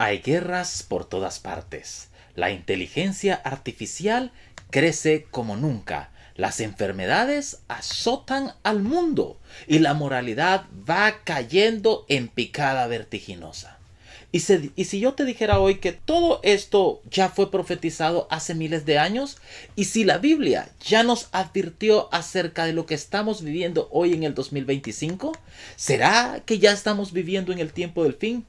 Hay guerras por todas partes. La inteligencia artificial crece como nunca. Las enfermedades azotan al mundo y la moralidad va cayendo en picada vertiginosa. Y si yo te dijera hoy que todo esto ya fue profetizado hace miles de años, y si la Biblia ya nos advirtió acerca de lo que estamos viviendo hoy en el 2025, ¿será que ya estamos viviendo en el tiempo del fin?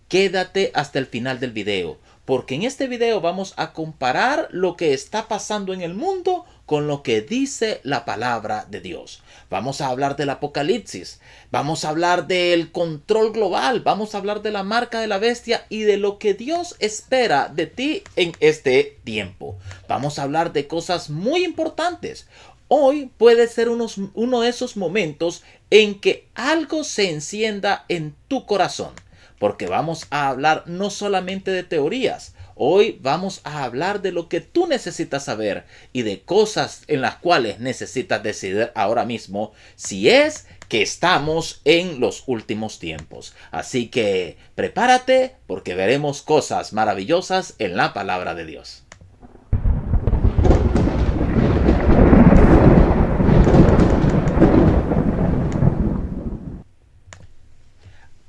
Quédate hasta el final del video, porque en este video vamos a comparar lo que está pasando en el mundo con lo que dice la palabra de Dios. Vamos a hablar del Apocalipsis, vamos a hablar del control global, vamos a hablar de la marca de la bestia y de lo que Dios espera de ti en este tiempo. Vamos a hablar de cosas muy importantes. Hoy puede ser uno de esos momentos en que algo se encienda en tu corazón. Porque vamos a hablar no solamente de teorías, hoy vamos a hablar de lo que tú necesitas saber y de cosas en las cuales necesitas decidir ahora mismo si es que estamos en los últimos tiempos. Así que prepárate porque veremos cosas maravillosas en la palabra de Dios.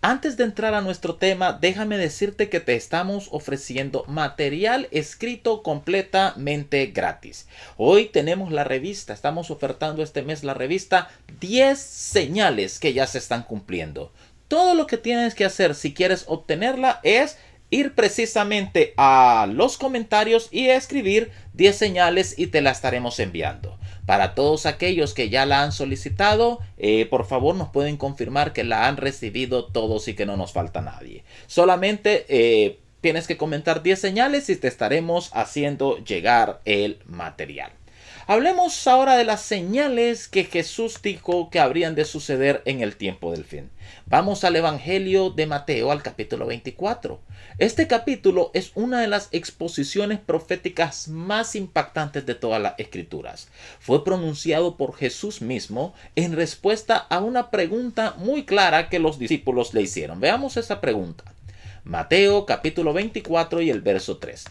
Antes de entrar a nuestro tema, déjame decirte que te estamos ofreciendo material escrito completamente gratis. Hoy tenemos la revista, estamos ofertando este mes la revista 10 señales que ya se están cumpliendo. Todo lo que tienes que hacer si quieres obtenerla es ir precisamente a los comentarios y escribir 10 señales y te la estaremos enviando. Para todos aquellos que ya la han solicitado, por favor nos pueden confirmar que la han recibido todos y que no nos falta nadie. Solamente tienes que comentar 10 señales y te estaremos haciendo llegar el material. Hablemos ahora de las señales que Jesús dijo que habrían de suceder en el tiempo del fin. Vamos al Evangelio de Mateo, al capítulo 24. Este capítulo es una de las exposiciones proféticas más impactantes de todas las escrituras. Fue pronunciado por Jesús mismo en respuesta a una pregunta muy clara que los discípulos le hicieron. Veamos esa pregunta. Mateo capítulo 24 y el verso 3.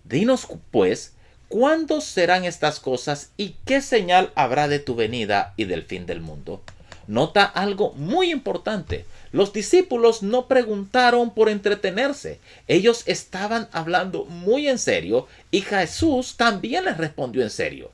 Dinos pues, ¿cuándo serán estas cosas y qué señal habrá de tu venida y del fin del mundo? Nota algo muy importante. Los discípulos no preguntaron por entretenerse. Ellos estaban hablando muy en serio y Jesús también les respondió en serio.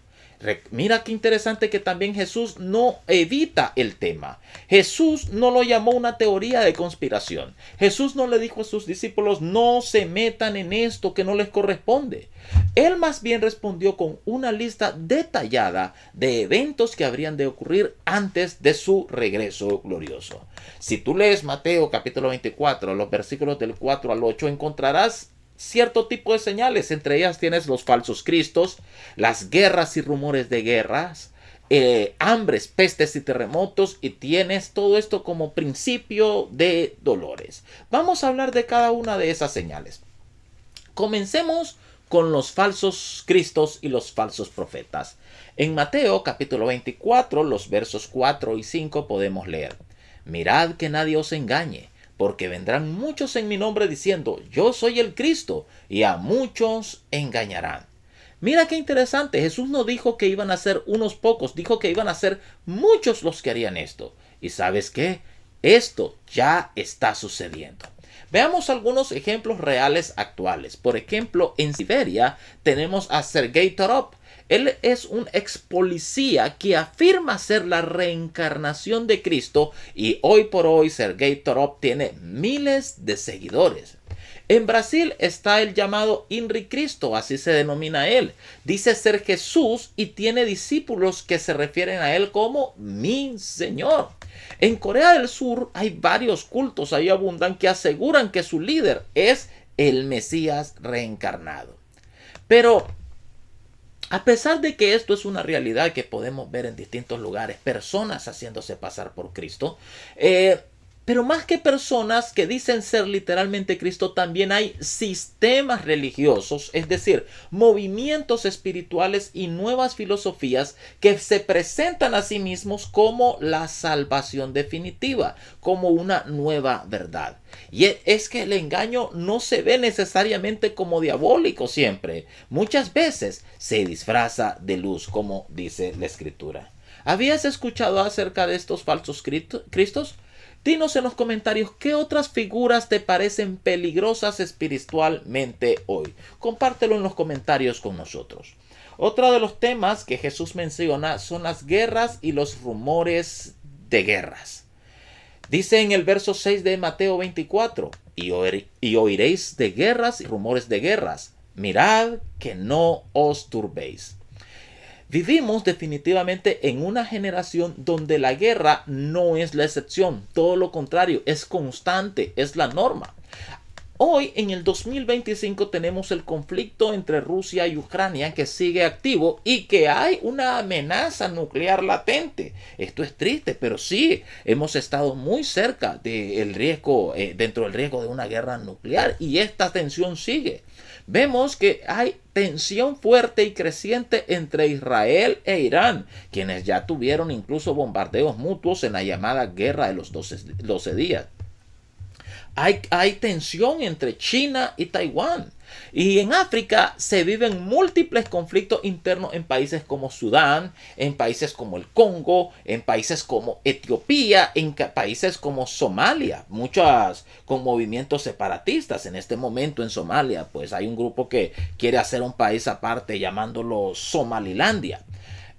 Mira qué interesante que también Jesús no evita el tema. Jesús no lo llamó una teoría de conspiración. Jesús no le dijo a sus discípulos no se metan en esto que no les corresponde. Él más bien respondió con una lista detallada de eventos que habrían de ocurrir antes de su regreso glorioso. Si tú lees Mateo capítulo 24, los versículos del 4 al 8, encontrarás cierto tipo de señales. Entre ellas tienes los falsos cristos, las guerras y rumores de guerras, hambres, pestes y terremotos, y tienes todo esto como principio de dolores. Vamos a hablar de cada una de esas señales. Comencemos con los falsos cristos y los falsos profetas. En Mateo capítulo 24, los versos 4 y 5 podemos leer: mirad que nadie os engañe, porque vendrán muchos en mi nombre diciendo yo soy el Cristo, y a muchos engañarán. Mira qué interesante, Jesús no dijo que iban a ser unos pocos, dijo que iban a ser muchos los que harían esto. ¿Y sabes qué? Esto ya está sucediendo. Veamos algunos ejemplos reales actuales. Por ejemplo, en Siberia tenemos a Sergei Torov. Él es un ex policía que afirma ser la reencarnación de Cristo y hoy por hoy Sergei Torov tiene miles de seguidores. En Brasil está el llamado Henri Cristo, así se denomina él. Dice ser Jesús y tiene discípulos que se refieren a él como mi Señor. En Corea del Sur hay varios cultos, ahí abundan, que aseguran que su líder es el Mesías reencarnado. Pero a pesar de que esto es una realidad que podemos ver en distintos lugares, personas haciéndose pasar por Cristo, Pero más que personas que dicen ser literalmente Cristo, también hay sistemas religiosos, es decir, movimientos espirituales y nuevas filosofías que se presentan a sí mismos como la salvación definitiva, como una nueva verdad. Y es que el engaño no se ve necesariamente como diabólico siempre. Muchas veces se disfraza de luz, como dice la Escritura. ¿Habías escuchado acerca de estos falsos cristos? Dinos en los comentarios qué otras figuras te parecen peligrosas espiritualmente hoy. Compártelo en los comentarios con nosotros. Otro de los temas que Jesús menciona son las guerras y los rumores de guerras. Dice en el verso 6 de Mateo 24, y oiréis de guerras y rumores de guerras. Mirad que no os turbéis. Vivimos definitivamente en una generación donde la guerra no es la excepción, todo lo contrario, es constante, es la norma. Hoy, en el 2025, tenemos el conflicto entre Rusia y Ucrania que sigue activo y que hay una amenaza nuclear latente. Esto es triste, pero sí, hemos estado muy cerca del riesgo, dentro del riesgo de una guerra nuclear, y esta tensión sigue. Vemos que hay tensión fuerte y creciente entre Israel e Irán, quienes ya tuvieron incluso bombardeos mutuos en la llamada Guerra de los 12 días. Hay tensión entre China y Taiwán. Y en África se viven múltiples conflictos internos en países como Sudán, en países como el Congo, en países como Etiopía, en países como Somalia, muchas con movimientos separatistas. En este momento en Somalia, pues hay un grupo que quiere hacer un país aparte llamándolo Somalilandia.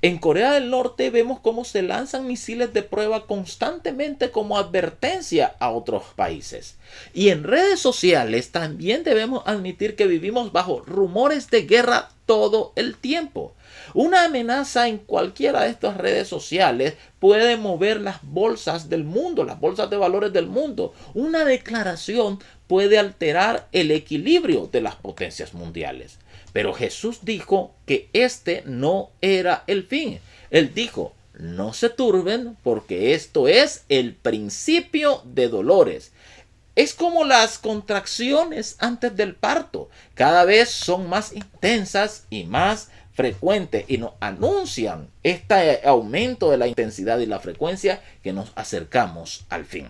En Corea del Norte vemos cómo se lanzan misiles de prueba constantemente como advertencia a otros países. Y en redes sociales también debemos admitir que vivimos bajo rumores de guerra todo el tiempo. Una amenaza en cualquiera de estas redes sociales puede mover las bolsas del mundo, las bolsas de valores del mundo. Una declaración puede alterar el equilibrio de las potencias mundiales. Pero Jesús dijo que este no era el fin. Él dijo, no se turben porque esto es el principio de dolores. Es como las contracciones antes del parto. Cada vez son más intensas y más frecuentes y nos anuncian este aumento de la intensidad y la frecuencia que nos acercamos al fin.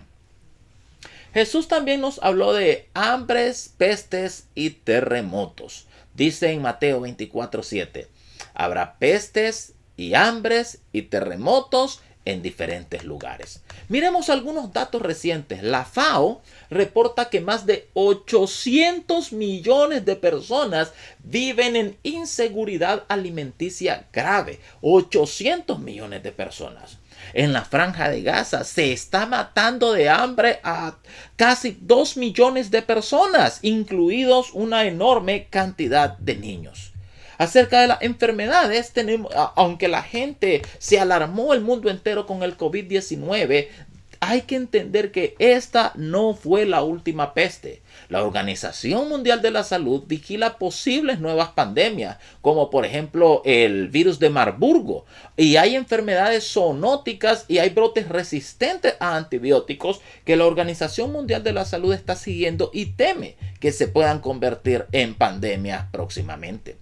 Jesús también nos habló de hambres, pestes y terremotos. Dice en Mateo 24:7, habrá pestes y hambres y terremotos en diferentes lugares. Miremos algunos datos recientes. La FAO reporta que más de 800 millones de personas viven en inseguridad alimenticia grave. 800 millones de personas. En la Franja de Gaza se está matando de hambre a casi 2 millones de personas, incluidos una enorme cantidad de niños. Acerca de las enfermedades, aunque la gente se alarmó el mundo entero con el COVID-19, hay que entender que esta no fue la última peste. La Organización Mundial de la Salud vigila posibles nuevas pandemias, como por ejemplo el virus de Marburgo. Y hay enfermedades zoonóticas y hay brotes resistentes a antibióticos que la Organización Mundial de la Salud está siguiendo y teme que se puedan convertir en pandemias próximamente.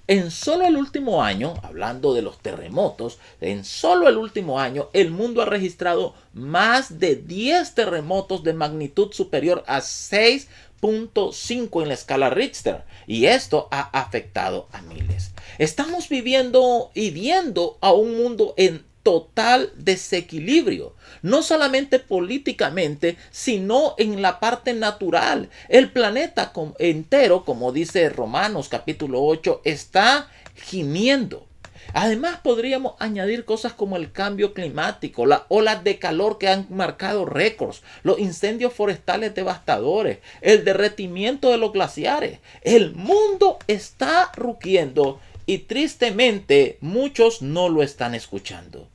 En solo el último año, hablando de los terremotos, en solo el último año, el mundo ha registrado más de 10 terremotos de magnitud superior a 6.5 en la escala Richter. Y esto ha afectado a miles. Estamos viviendo y viendo a un mundo en total desequilibrio, no solamente políticamente, sino en la parte natural. El planeta entero, como dice Romanos capítulo 8, está gimiendo. Además, podríamos añadir cosas como el cambio climático, las olas de calor que han marcado récords, los incendios forestales devastadores, el derretimiento de los glaciares. El mundo está rugiendo y tristemente muchos no lo están escuchando.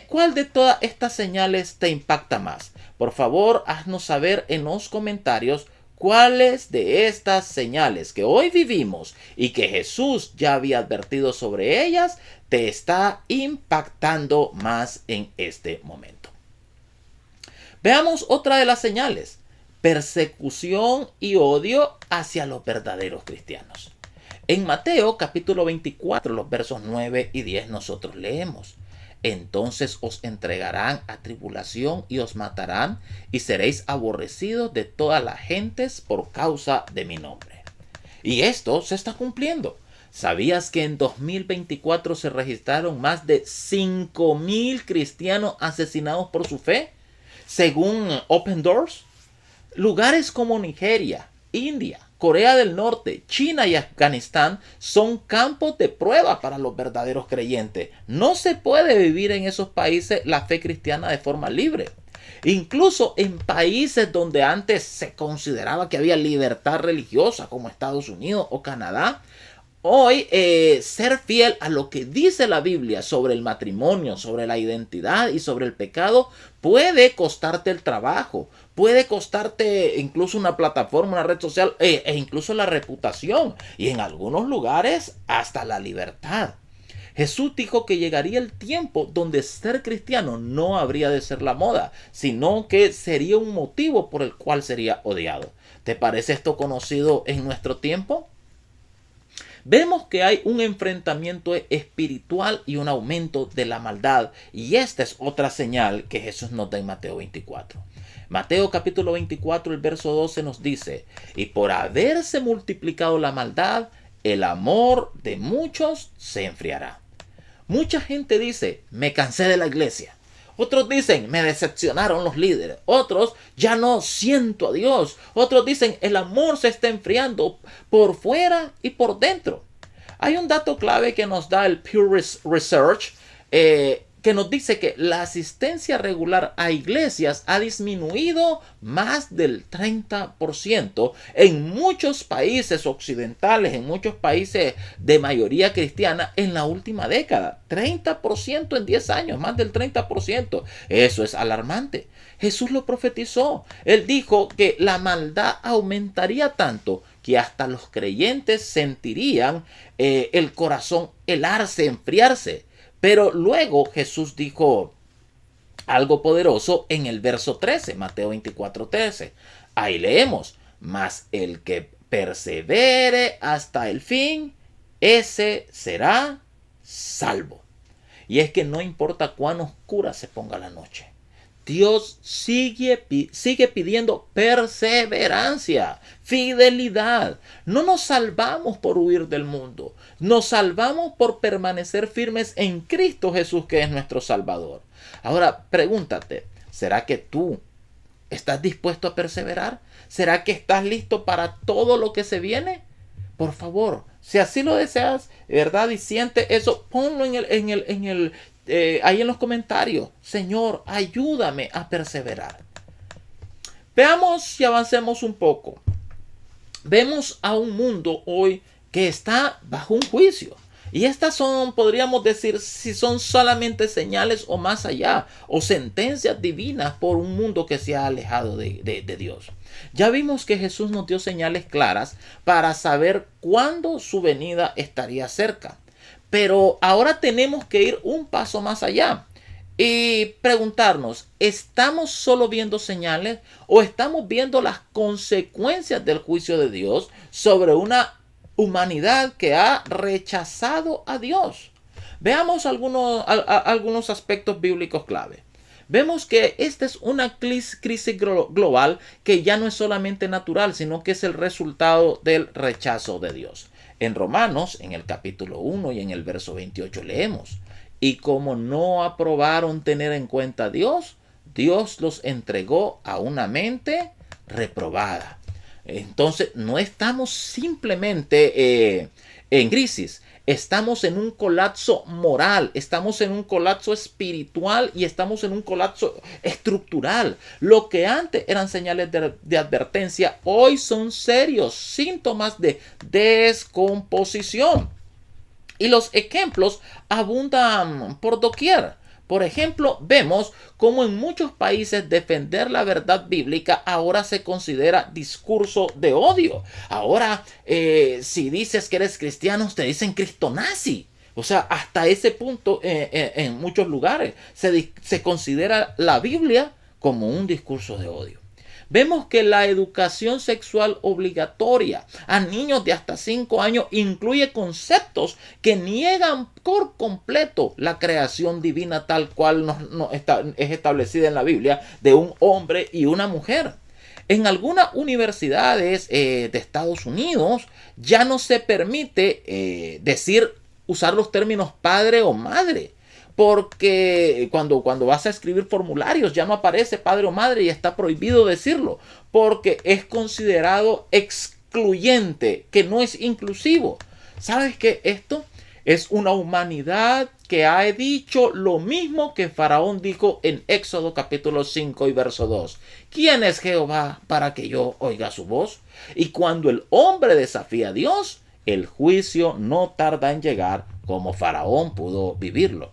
¿Cuál de todas estas señales te impacta más? Por favor, haznos saber en los comentarios cuáles de estas señales que hoy vivimos y que Jesús ya había advertido sobre ellas te está impactando más en este momento. Veamos otra de las señales: persecución y odio hacia los verdaderos cristianos. En Mateo capítulo 24, los versos 9 y 10 nosotros leemos: entonces os entregarán a tribulación y os matarán, y seréis aborrecidos de todas las gentes por causa de mi nombre. Y esto se está cumpliendo. ¿Sabías que en 2024 se registraron más de 5,000 cristianos asesinados por su fe? Según Open Doors, lugares como Nigeria, India, Corea del Norte, China y Afganistán son campos de prueba para los verdaderos creyentes. No se puede vivir en esos países la fe cristiana de forma libre. Incluso en países donde antes se consideraba que había libertad religiosa, como Estados Unidos o Canadá, hoy ser fiel a lo que dice la Biblia sobre el matrimonio, sobre la identidad y sobre el pecado puede costarte el trabajo, puede costarte incluso una plataforma, una red social e incluso la reputación y en algunos lugares hasta la libertad. Jesús dijo que llegaría el tiempo donde ser cristiano no habría de ser la moda, sino que sería un motivo por el cual sería odiado. ¿Te parece esto conocido en nuestro tiempo? Vemos que hay un enfrentamiento espiritual y un aumento de la maldad, y esta es otra señal que Jesús nos da en Mateo 24. Mateo capítulo 24, el verso 12 nos dice: y por haberse multiplicado la maldad, el amor de muchos se enfriará. Mucha gente dice: me cansé de la iglesia. Otros dicen: me decepcionaron los líderes. Otros: ya no siento a Dios. Otros dicen: el amor se está enfriando por fuera y por dentro. Hay un dato clave que nos da el Pew Research que nos dice que la asistencia regular a iglesias ha disminuido más del 30% en muchos países occidentales, en muchos países de mayoría cristiana en la última década. 30% en 10 años, más del 30%. Eso es alarmante. Jesús lo profetizó. Él dijo que la maldad aumentaría tanto que hasta los creyentes sentirían el corazón helarse, enfriarse. Pero luego Jesús dijo algo poderoso en el verso 13, Mateo 24, 13. Ahí leemos: mas el que persevere hasta el fin, ese será salvo. Y es que no importa cuán oscura se ponga la noche, Dios sigue pidiendo perseverancia, fidelidad. No nos salvamos por huir del mundo. Nos salvamos por permanecer firmes en Cristo Jesús, que es nuestro Salvador. Ahora, pregúntate: ¿será que tú estás dispuesto a perseverar? ¿Será que estás listo para todo lo que se viene? Por favor, si así lo deseas, ¿verdad? Y sientes eso, ponlo ahí en los comentarios. Señor, ayúdame a perseverar. Veamos y avancemos un poco. Vemos a un mundo hoy que está bajo un juicio. Y estas son, podríamos decir, si son solamente señales o más allá, o sentencias divinas por un mundo que se ha alejado de Dios. Ya vimos que Jesús nos dio señales claras para saber cuándo su venida estaría cerca. Pero ahora tenemos que ir un paso más allá y preguntarnos: ¿estamos solo viendo señales o estamos viendo las consecuencias del juicio de Dios sobre una humanidad que ha rechazado a Dios? Veamos algunos aspectos bíblicos clave. Vemos que esta es una crisis global que ya no es solamente natural, sino que es el resultado del rechazo de Dios. En Romanos, en el capítulo 1 y en el verso 28 leemos: y como no aprobaron tener en cuenta a Dios, Dios los entregó a una mente reprobada. Entonces, no estamos simplemente en crisis. Estamos en un colapso moral, estamos en un colapso espiritual y estamos en un colapso estructural. Lo que antes eran señales de advertencia, hoy son serios síntomas de descomposición. Y los ejemplos abundan por doquier. Por ejemplo, vemos cómo en muchos países defender la verdad bíblica ahora se considera discurso de odio. Ahora, si dices que eres cristiano, te dicen cristonazi. O sea, hasta ese punto en muchos lugares se considera la Biblia como un discurso de odio. Vemos que la educación sexual obligatoria a niños de hasta 5 años incluye conceptos que niegan por completo la creación divina tal cual es establecida en la Biblia de un hombre y una mujer. En algunas universidades de Estados Unidos ya no se permite usar los términos padre o madre. Porque cuando vas a escribir formularios ya no aparece padre o madre y está prohibido decirlo. Porque es considerado excluyente, que no es inclusivo. ¿Sabes qué? Esto es una humanidad que ha dicho lo mismo que Faraón dijo en Éxodo capítulo 5 y verso 2. ¿Quién es Jehová para que yo oiga su voz? Y cuando el hombre desafía a Dios, el juicio no tarda en llegar, como Faraón pudo vivirlo.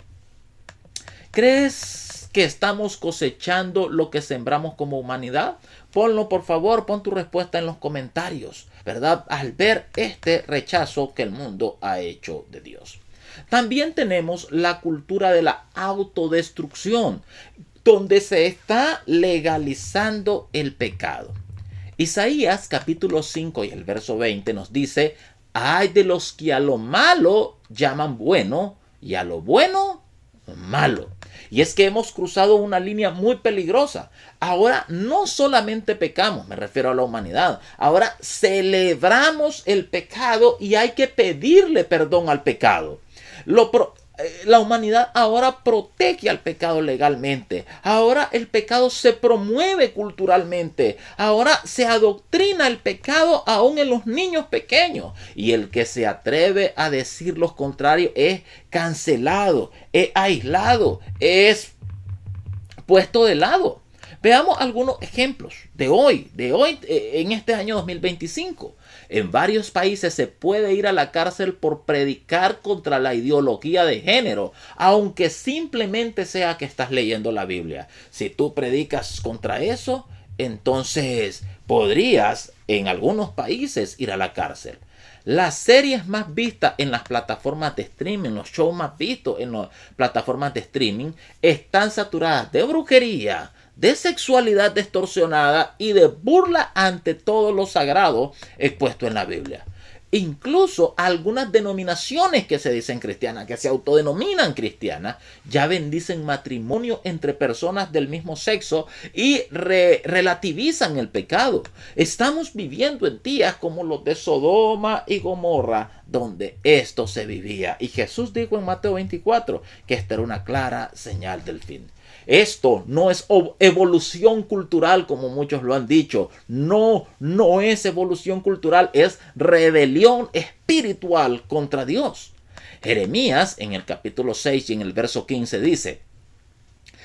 ¿Crees que estamos cosechando lo que sembramos como humanidad? Ponlo, por favor, pon tu respuesta en los comentarios, ¿verdad? Al ver este rechazo que el mundo ha hecho de Dios. También tenemos la cultura de la autodestrucción, donde se está legalizando el pecado. Isaías capítulo 5 y el verso 20 nos dice: ay de los que a lo malo llaman bueno y a lo bueno malo. Y es que hemos cruzado una línea muy peligrosa. Ahora no solamente pecamos, me refiero a la humanidad. Ahora celebramos el pecado y hay que pedirle perdón al pecado. La humanidad ahora protege al pecado legalmente. Ahora el pecado se promueve culturalmente. Ahora se adoctrina el pecado aún en los niños pequeños. Y el que se atreve a decir lo contrario es cancelado, es aislado, es puesto de lado. Veamos algunos ejemplos de hoy, en este año 2025. En varios países se puede ir a la cárcel por predicar contra la ideología de género, aunque simplemente sea que estás leyendo la Biblia. Si tú predicas contra eso, entonces podrías en algunos países ir a la cárcel. Las series más vistas en las plataformas de streaming, los shows más vistos en las plataformas de streaming, están saturadas de brujería, de sexualidad distorsionada y de burla ante todo lo sagrado expuesto en la Biblia. Incluso algunas denominaciones que se dicen cristianas, que se autodenominan cristianas, ya bendicen matrimonio entre personas del mismo sexo y relativizan el pecado. Estamos viviendo en días como los de Sodoma y Gomorra, donde esto se vivía. Y Jesús dijo en Mateo 24 que esta era una clara señal del fin. Esto no es evolución cultural como muchos lo han dicho. No es evolución cultural, es rebelión espiritual contra Dios. Jeremías en el capítulo 6 y en el verso 15 dice: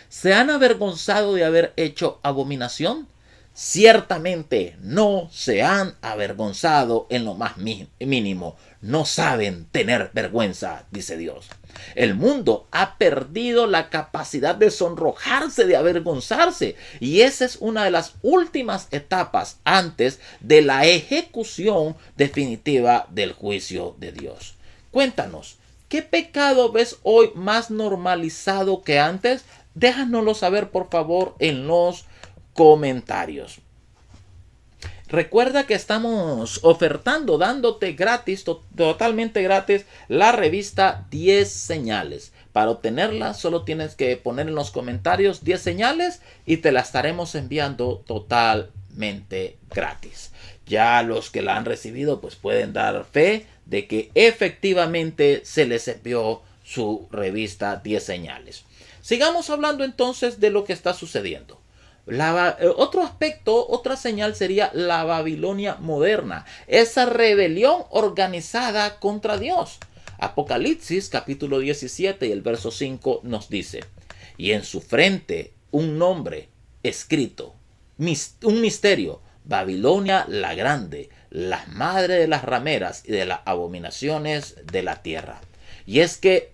¿se han avergonzado de haber hecho abominación? Ciertamente no se han avergonzado en lo más mínimo. No saben tener vergüenza, dice Dios. El mundo ha perdido la capacidad de sonrojarse, de avergonzarse. Y esa es una de las últimas etapas antes de la ejecución definitiva del juicio de Dios. Cuéntanos, ¿qué pecado ves hoy más normalizado que antes? Déjanoslo saber, por favor, en los comentarios. Recuerda que estamos ofertando, dándote gratis, totalmente gratis, la revista 10 señales. Para obtenerla solo tienes que poner en los comentarios 10 señales y te la estaremos enviando totalmente gratis. Ya los que la han recibido pues pueden dar fe de que efectivamente se les envió su revista 10 señales. Sigamos hablando entonces de lo que está sucediendo. Otro aspecto, otra señal sería la Babilonia moderna, esa rebelión organizada contra Dios. Apocalipsis capítulo 17 y el verso 5 nos dice: y en su frente un nombre escrito, un misterio, Babilonia la grande, la madre de las rameras y de las abominaciones de la tierra. Y es que,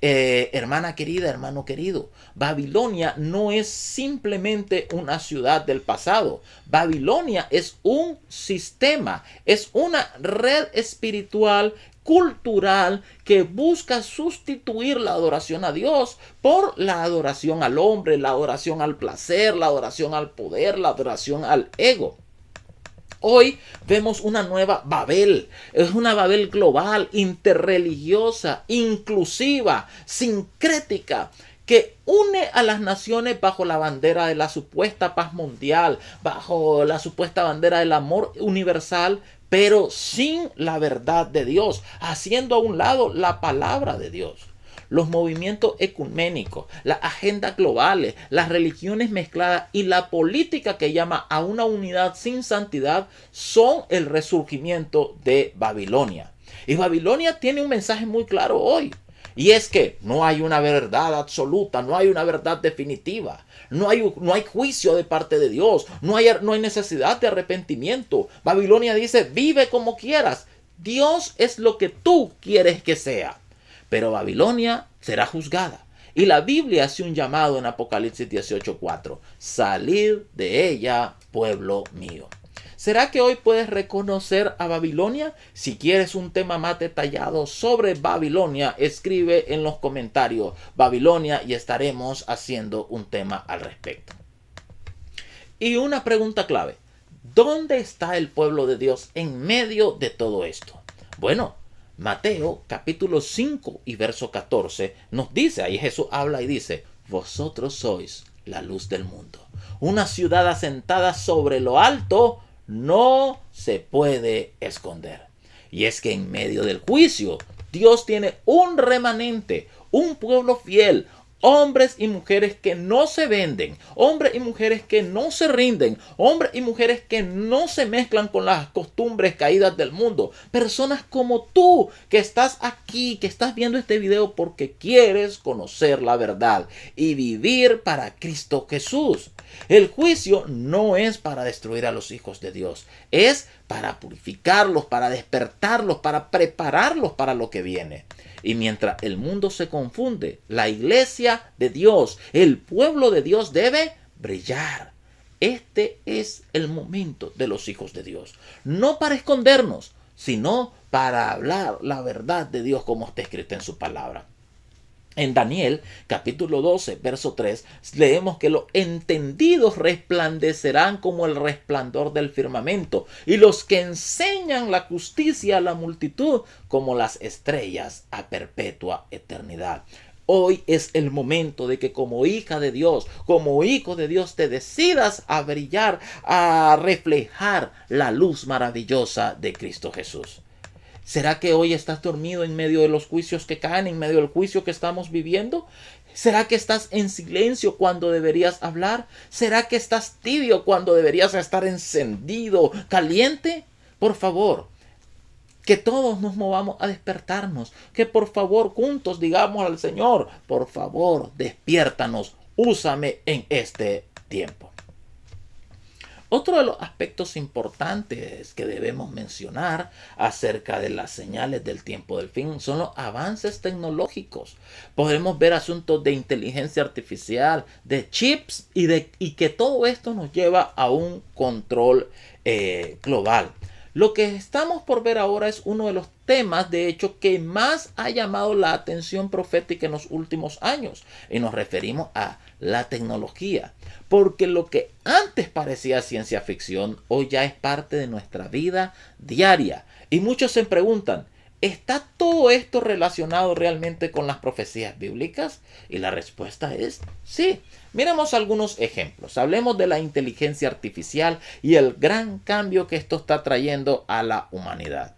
hermana querida, hermano querido, Babilonia no es simplemente una ciudad del pasado. Babilonia es un sistema, es una red espiritual cultural que busca sustituir la adoración a Dios por la adoración al hombre, la adoración al placer, la adoración al poder, la adoración al ego. Hoy vemos una nueva Babel. Es una Babel global, interreligiosa, inclusiva, sincrética, que une a las naciones bajo la bandera de la supuesta paz mundial, bajo la supuesta bandera del amor universal, pero sin la verdad de Dios, haciendo a un lado la palabra de Dios. Los movimientos ecuménicos, las agendas globales, las religiones mezcladas y la política que llama a una unidad sin santidad son el resurgimiento de Babilonia. Y Babilonia tiene un mensaje muy claro hoy. Y es que no hay una verdad absoluta, no hay una verdad definitiva, no hay juicio de parte de Dios, no hay necesidad de arrepentimiento. Babilonia dice, vive como quieras, Dios es lo que tú quieres que sea. Pero Babilonia será juzgada. Y la Biblia hace un llamado en Apocalipsis 18:4. Salid de ella, pueblo mío. ¿Será que hoy puedes reconocer a Babilonia? Si quieres un tema más detallado sobre Babilonia, escribe en los comentarios Babilonia y estaremos haciendo un tema al respecto. Y una pregunta clave. ¿Dónde está el pueblo de Dios en medio de todo esto? Bueno, Mateo capítulo 5 y verso 14 nos dice, ahí Jesús habla y dice, vosotros sois la luz del mundo. Una ciudad asentada sobre lo alto no se puede esconder. Y es que en medio del juicio, Dios tiene un remanente, un pueblo fiel, hombres y mujeres que no se venden, hombres y mujeres que no se rinden, hombres y mujeres que no se mezclan con las costumbres caídas del mundo. Personas como tú que estás aquí, que estás viendo este video porque quieres conocer la verdad y vivir para Cristo Jesús. El juicio no es para destruir a los hijos de Dios, es para purificarlos, para despertarlos, para prepararlos para lo que viene. Y mientras el mundo se confunde, la iglesia de Dios, el pueblo de Dios debe brillar. Este es el momento de los hijos de Dios. No para escondernos, sino para hablar la verdad de Dios como está escrita en su palabra. En Daniel capítulo 12, verso 3, leemos que los entendidos resplandecerán como el resplandor del firmamento, y los que enseñan la justicia a la multitud como las estrellas a perpetua eternidad. Hoy es el momento de que como hija de Dios, como hijo de Dios, te decidas a brillar, a reflejar la luz maravillosa de Cristo Jesús. ¿Será que hoy estás dormido en medio de los juicios que caen, en medio del juicio que estamos viviendo? ¿Será que estás en silencio cuando deberías hablar? ¿Será que estás tibio cuando deberías estar encendido, caliente? Por favor, que todos nos movamos a despertarnos. Que por favor juntos digamos al Señor, por favor, despiértanos, úsame en este tiempo. Otro de los aspectos importantes que debemos mencionar acerca de las señales del tiempo del fin son los avances tecnológicos. Podemos ver asuntos de inteligencia artificial, de chips y que todo esto nos lleva a un control global. Lo que estamos por ver ahora es uno de los temas, de hecho, que más ha llamado la atención profética en los últimos años. Y nos referimos a la tecnología. Porque lo que antes parecía ciencia ficción, hoy ya es parte de nuestra vida diaria. Y muchos se preguntan, ¿está todo esto relacionado realmente con las profecías bíblicas? Y la respuesta es sí. Miremos algunos ejemplos. Hablemos de la inteligencia artificial y el gran cambio que esto está trayendo a la humanidad.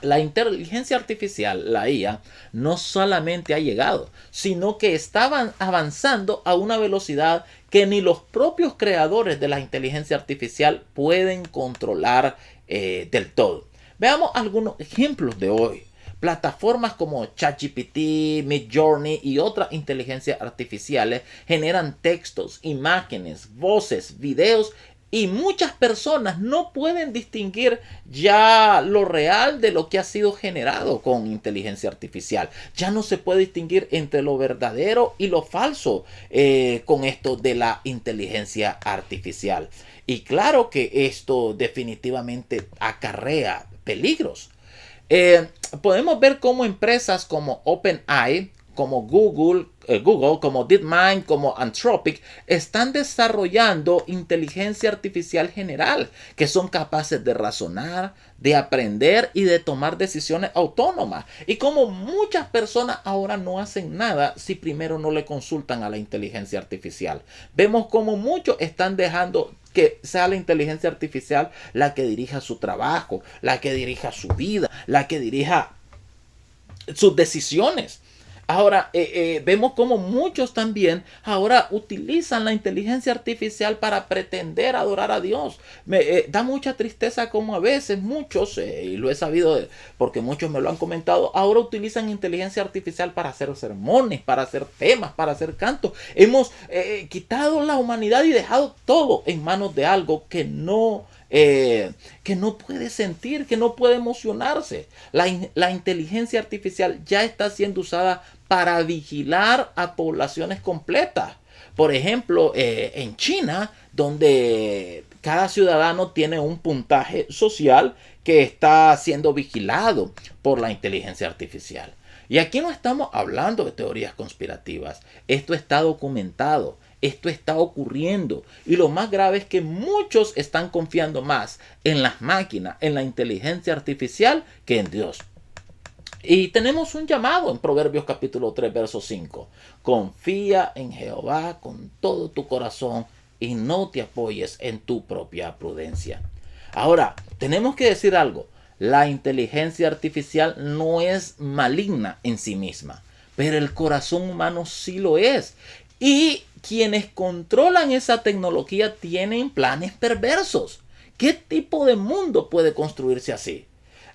La inteligencia artificial, la IA, no solamente ha llegado, sino que está avanzando a una velocidad que ni los propios creadores de la inteligencia artificial pueden controlar del todo. Veamos algunos ejemplos de hoy. Plataformas como ChatGPT, Midjourney y otras inteligencias artificiales generan textos, imágenes, voces, videos y muchas personas no pueden distinguir ya lo real de lo que ha sido generado con inteligencia artificial. Ya no se puede distinguir entre lo verdadero y lo falso con esto de la inteligencia artificial. Y claro que esto definitivamente acarrea peligros. Podemos ver cómo empresas como OpenAI, como Google, como DeepMind, como Anthropic, están desarrollando inteligencia artificial general, que son capaces de razonar, de aprender y de tomar decisiones autónomas. Y como muchas personas ahora no hacen nada si primero no le consultan a la inteligencia artificial. Vemos como muchos están dejando que sea la inteligencia artificial la que dirija su trabajo, la que dirija su vida, la que dirija sus decisiones. Ahora, vemos como muchos también ahora utilizan la inteligencia artificial para pretender adorar a Dios. Me da mucha tristeza como a veces muchos, y lo he sabido porque muchos me lo han comentado, ahora utilizan inteligencia artificial para hacer sermones, para hacer temas, para hacer cantos. Hemos quitado la humanidad y dejado todo en manos de algo que no puede sentir, que no puede emocionarse. La inteligencia artificial ya está siendo usada para vigilar a poblaciones completas. Por ejemplo, en China, donde cada ciudadano tiene un puntaje social que está siendo vigilado por la inteligencia artificial. Y aquí no estamos hablando de teorías conspirativas. Esto está documentado. Esto está ocurriendo. Y lo más grave es que muchos están confiando más en las máquinas, en la inteligencia artificial, que en Dios. Y tenemos un llamado en Proverbios capítulo 3, verso 5. Confía en Jehová con todo tu corazón y no te apoyes en tu propia prudencia. Ahora, tenemos que decir algo. La inteligencia artificial no es maligna en sí misma, pero el corazón humano sí lo es. Y quienes controlan esa tecnología tienen planes perversos. ¿Qué tipo de mundo puede construirse así?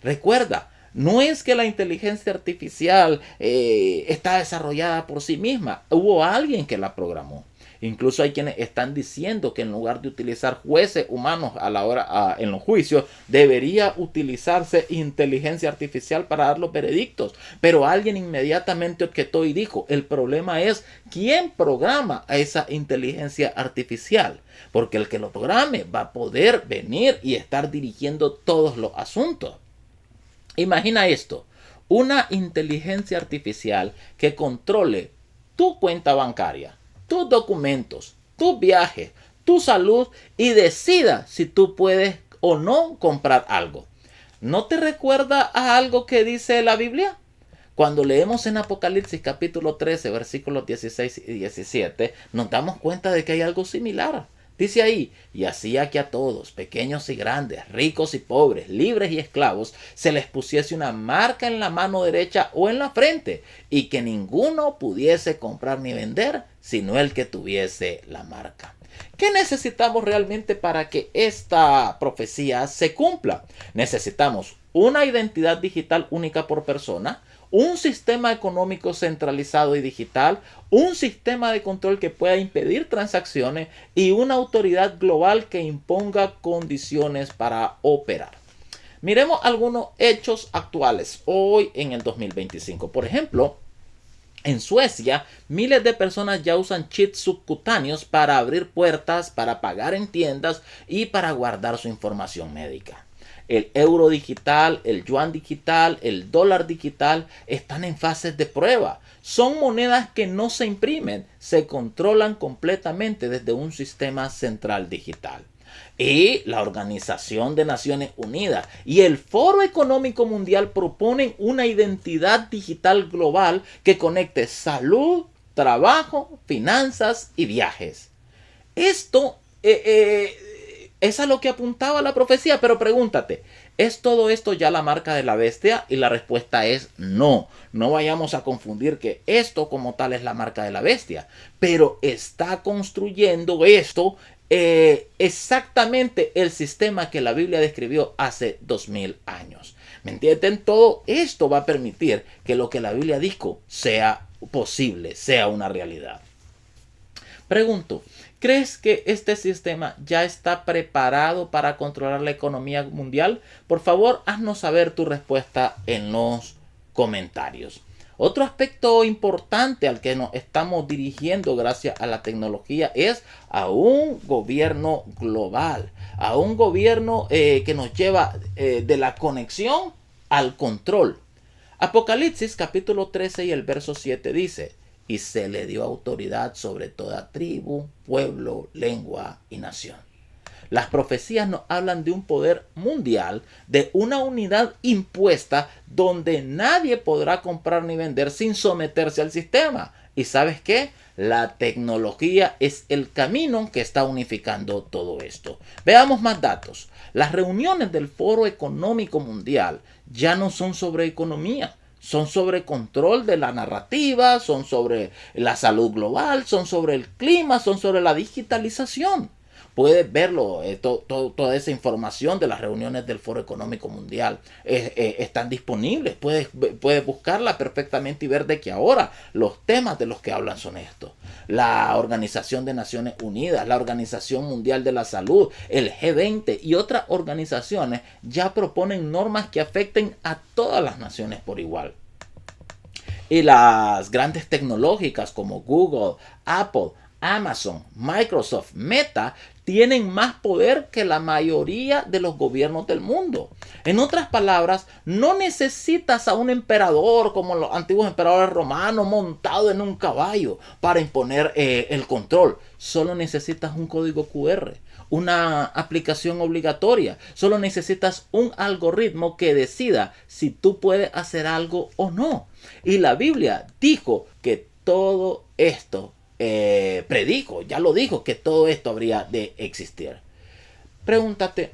Recuerda, no es que la inteligencia artificial está desarrollada por sí misma. Hubo alguien que la programó. Incluso hay quienes están diciendo que en lugar de utilizar jueces humanos en los juicios, debería utilizarse inteligencia artificial para dar los veredictos. Pero alguien inmediatamente objetó y dijo, el problema es quién programa a esa inteligencia artificial. Porque el que lo programe va a poder venir y estar dirigiendo todos los asuntos. Imagina esto, una inteligencia artificial que controle tu cuenta bancaria, tus documentos, tus viajes, tu salud y decida si tú puedes o no comprar algo. ¿No te recuerda a algo que dice la Biblia? Cuando leemos en Apocalipsis capítulo 13, versículos 16 y 17, nos damos cuenta de que hay algo similar. Dice ahí, y hacía que a todos, pequeños y grandes, ricos y pobres, libres y esclavos, se les pusiese una marca en la mano derecha o en la frente, y que ninguno pudiese comprar ni vender, sino el que tuviese la marca. ¿Qué necesitamos realmente para que esta profecía se cumpla? Necesitamos una identidad digital única por persona, un sistema económico centralizado y digital, un sistema de control que pueda impedir transacciones y una autoridad global que imponga condiciones para operar. Miremos algunos hechos actuales hoy en el 2025. Por ejemplo, en Suecia, miles de personas ya usan chips subcutáneos para abrir puertas, para pagar en tiendas y para guardar su información médica. El euro digital, el yuan digital, el dólar digital están en fases de prueba. Son monedas que no se imprimen, se controlan completamente desde un sistema central digital. Y la Organización de Naciones Unidas y el Foro Económico Mundial proponen una identidad digital global que conecte salud, trabajo, finanzas y viajes. Esto es a lo que apuntaba la profecía, pero pregúntate, ¿es todo esto ya la marca de la bestia? Y la respuesta es no. No vayamos a confundir que esto como tal es la marca de la bestia, pero está construyendo esto exactamente el sistema que la Biblia describió hace 2000 años. ¿Me entienden? Todo esto va a permitir que lo que la Biblia dijo sea posible, sea una realidad. Pregunto, ¿crees que este sistema ya está preparado para controlar la economía mundial? Por favor, haznos saber tu respuesta en los comentarios. Otro aspecto importante al que nos estamos dirigiendo gracias a la tecnología es a un gobierno global, a un gobierno que nos lleva de la conexión al control. Apocalipsis capítulo 13 y el verso 7 dice: y se le dio autoridad sobre toda tribu, pueblo, lengua y nación. Las profecías nos hablan de un poder mundial, de una unidad impuesta donde nadie podrá comprar ni vender sin someterse al sistema. ¿Y sabes qué? La tecnología es el camino que está unificando todo esto. Veamos más datos. Las reuniones del Foro Económico Mundial ya no son sobre economía. Son sobre control de la narrativa, son sobre la salud global, son sobre el clima, son sobre la digitalización. Puedes verlo, toda esa información de las reuniones del Foro Económico Mundial están disponibles. Puedes buscarla perfectamente y ver de que ahora los temas de los que hablan son estos. La Organización de Naciones Unidas, la Organización Mundial de la Salud, el G20 y otras organizaciones ya proponen normas que afecten a todas las naciones por igual. Y las grandes tecnológicas como Google, Apple, Amazon, Microsoft, Meta tienen más poder que la mayoría de los gobiernos del mundo. En otras palabras, no necesitas a un emperador como los antiguos emperadores romanos montado en un caballo para imponer el control. Solo necesitas un código QR, una aplicación obligatoria. Solo necesitas un algoritmo que decida si tú puedes hacer algo o no. Y la Biblia dijo que todo esto predijo, ya lo dijo, que todo esto habría de existir. Pregúntate,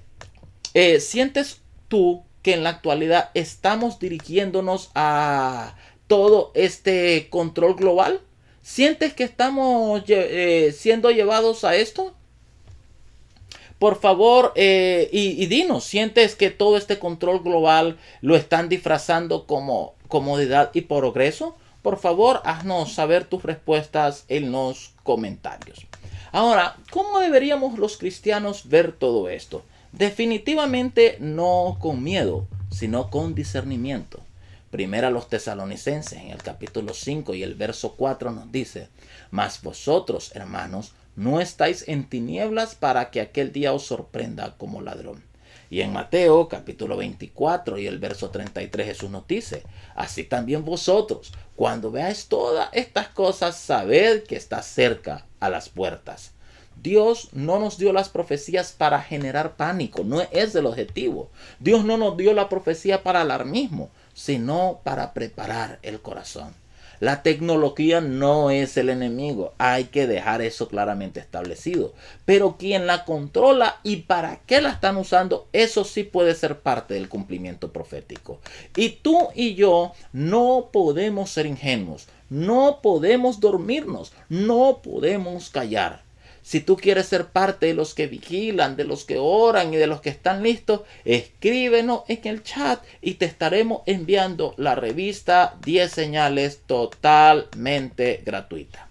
¿sientes tú que en la actualidad estamos dirigiéndonos a todo este control global? ¿Sientes que estamos siendo llevados a esto? Por favor, y dinos, ¿sientes que todo este control global lo están disfrazando como comodidad y progreso? Por favor, haznos saber tus respuestas en los comentarios. Ahora, ¿cómo deberíamos los cristianos ver todo esto? Definitivamente no con miedo, sino con discernimiento. Primera a los Tesalonicenses, en el capítulo 5 y el verso 4 nos dice: mas vosotros, hermanos, no estáis en tinieblas para que aquel día os sorprenda como ladrón. Y en Mateo capítulo 24 y el verso 33 Jesús nos dice: así también vosotros, cuando veáis todas estas cosas, sabed que está cerca a las puertas. Dios no nos dio las profecías para generar pánico, no es el objetivo. Dios no nos dio la profecía para alarmismo, sino para preparar el corazón. La tecnología no es el enemigo, hay que dejar eso claramente establecido. Pero quien la controla y para qué la están usando, eso sí puede ser parte del cumplimiento profético. Y tú y yo no podemos ser ingenuos, no podemos dormirnos, no podemos callar. Si tú quieres ser parte de los que vigilan, de los que oran y de los que están listos, escríbenos en el chat y te estaremos enviando la revista 10 señales totalmente gratuita.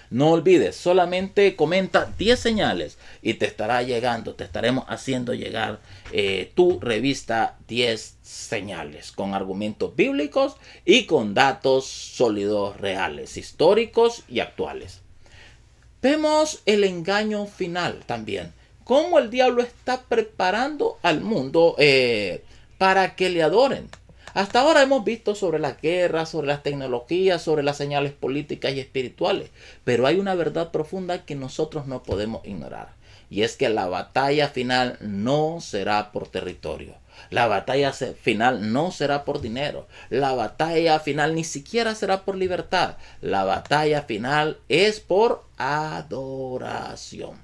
No olvides, solamente comenta 10 señales y te estará llegando, te estaremos haciendo llegar tu revista 10 señales con argumentos bíblicos y con datos sólidos, reales, históricos y actuales. Vemos el engaño final también. Cómo el diablo está preparando al mundo para que le adoren. Hasta ahora hemos visto sobre la guerra, sobre las tecnologías, sobre las señales políticas y espirituales. Pero hay una verdad profunda que nosotros no podemos ignorar. Y es que la batalla final no será por territorio. La batalla final no será por dinero. La batalla final ni siquiera será por libertad. La batalla final es por adoración.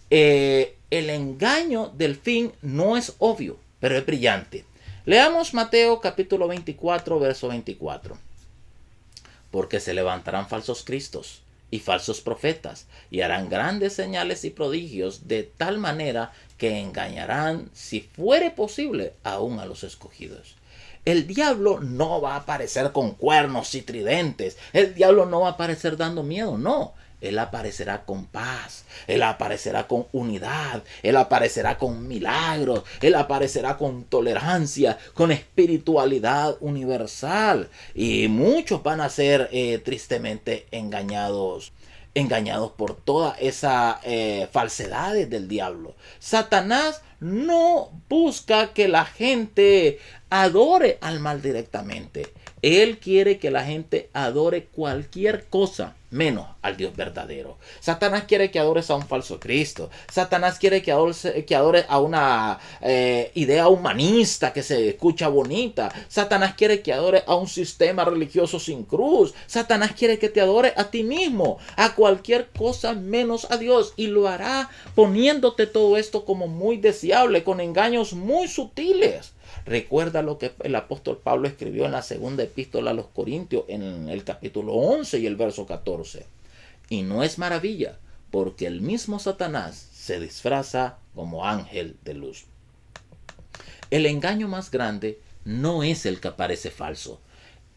El engaño del fin no es obvio, pero es brillante. Leamos Mateo capítulo 24, verso 24. Porque se levantarán falsos cristos y falsos profetas, y harán grandes señales y prodigios, de tal manera que engañarán, si fuere posible, aún a los escogidos. El diablo no va a aparecer con cuernos y tridentes. El diablo no va a aparecer dando miedo, no. Él aparecerá con paz, Él aparecerá con unidad, Él aparecerá con milagros, Él aparecerá con tolerancia, con espiritualidad universal. Y muchos van a ser tristemente engañados. engañados por todas esas falsedades del diablo. Satanás no busca que la gente adore al mal directamente. Él quiere que la gente adore cualquier cosa menos al Dios verdadero. Satanás quiere que adores a un falso Cristo. Satanás quiere que adores a una idea humanista que se escucha bonita. Satanás quiere que adores a un sistema religioso sin cruz. Satanás quiere que te adores a ti mismo, a cualquier cosa menos a Dios. Y lo hará poniéndote todo esto como muy deseable, con engaños muy sutiles. Recuerda lo que el apóstol Pablo escribió en la segunda epístola a los Corintios en el capítulo 11 y el verso 14. Y no es maravilla, porque el mismo Satanás se disfraza como ángel de luz. El engaño más grande no es el que parece falso,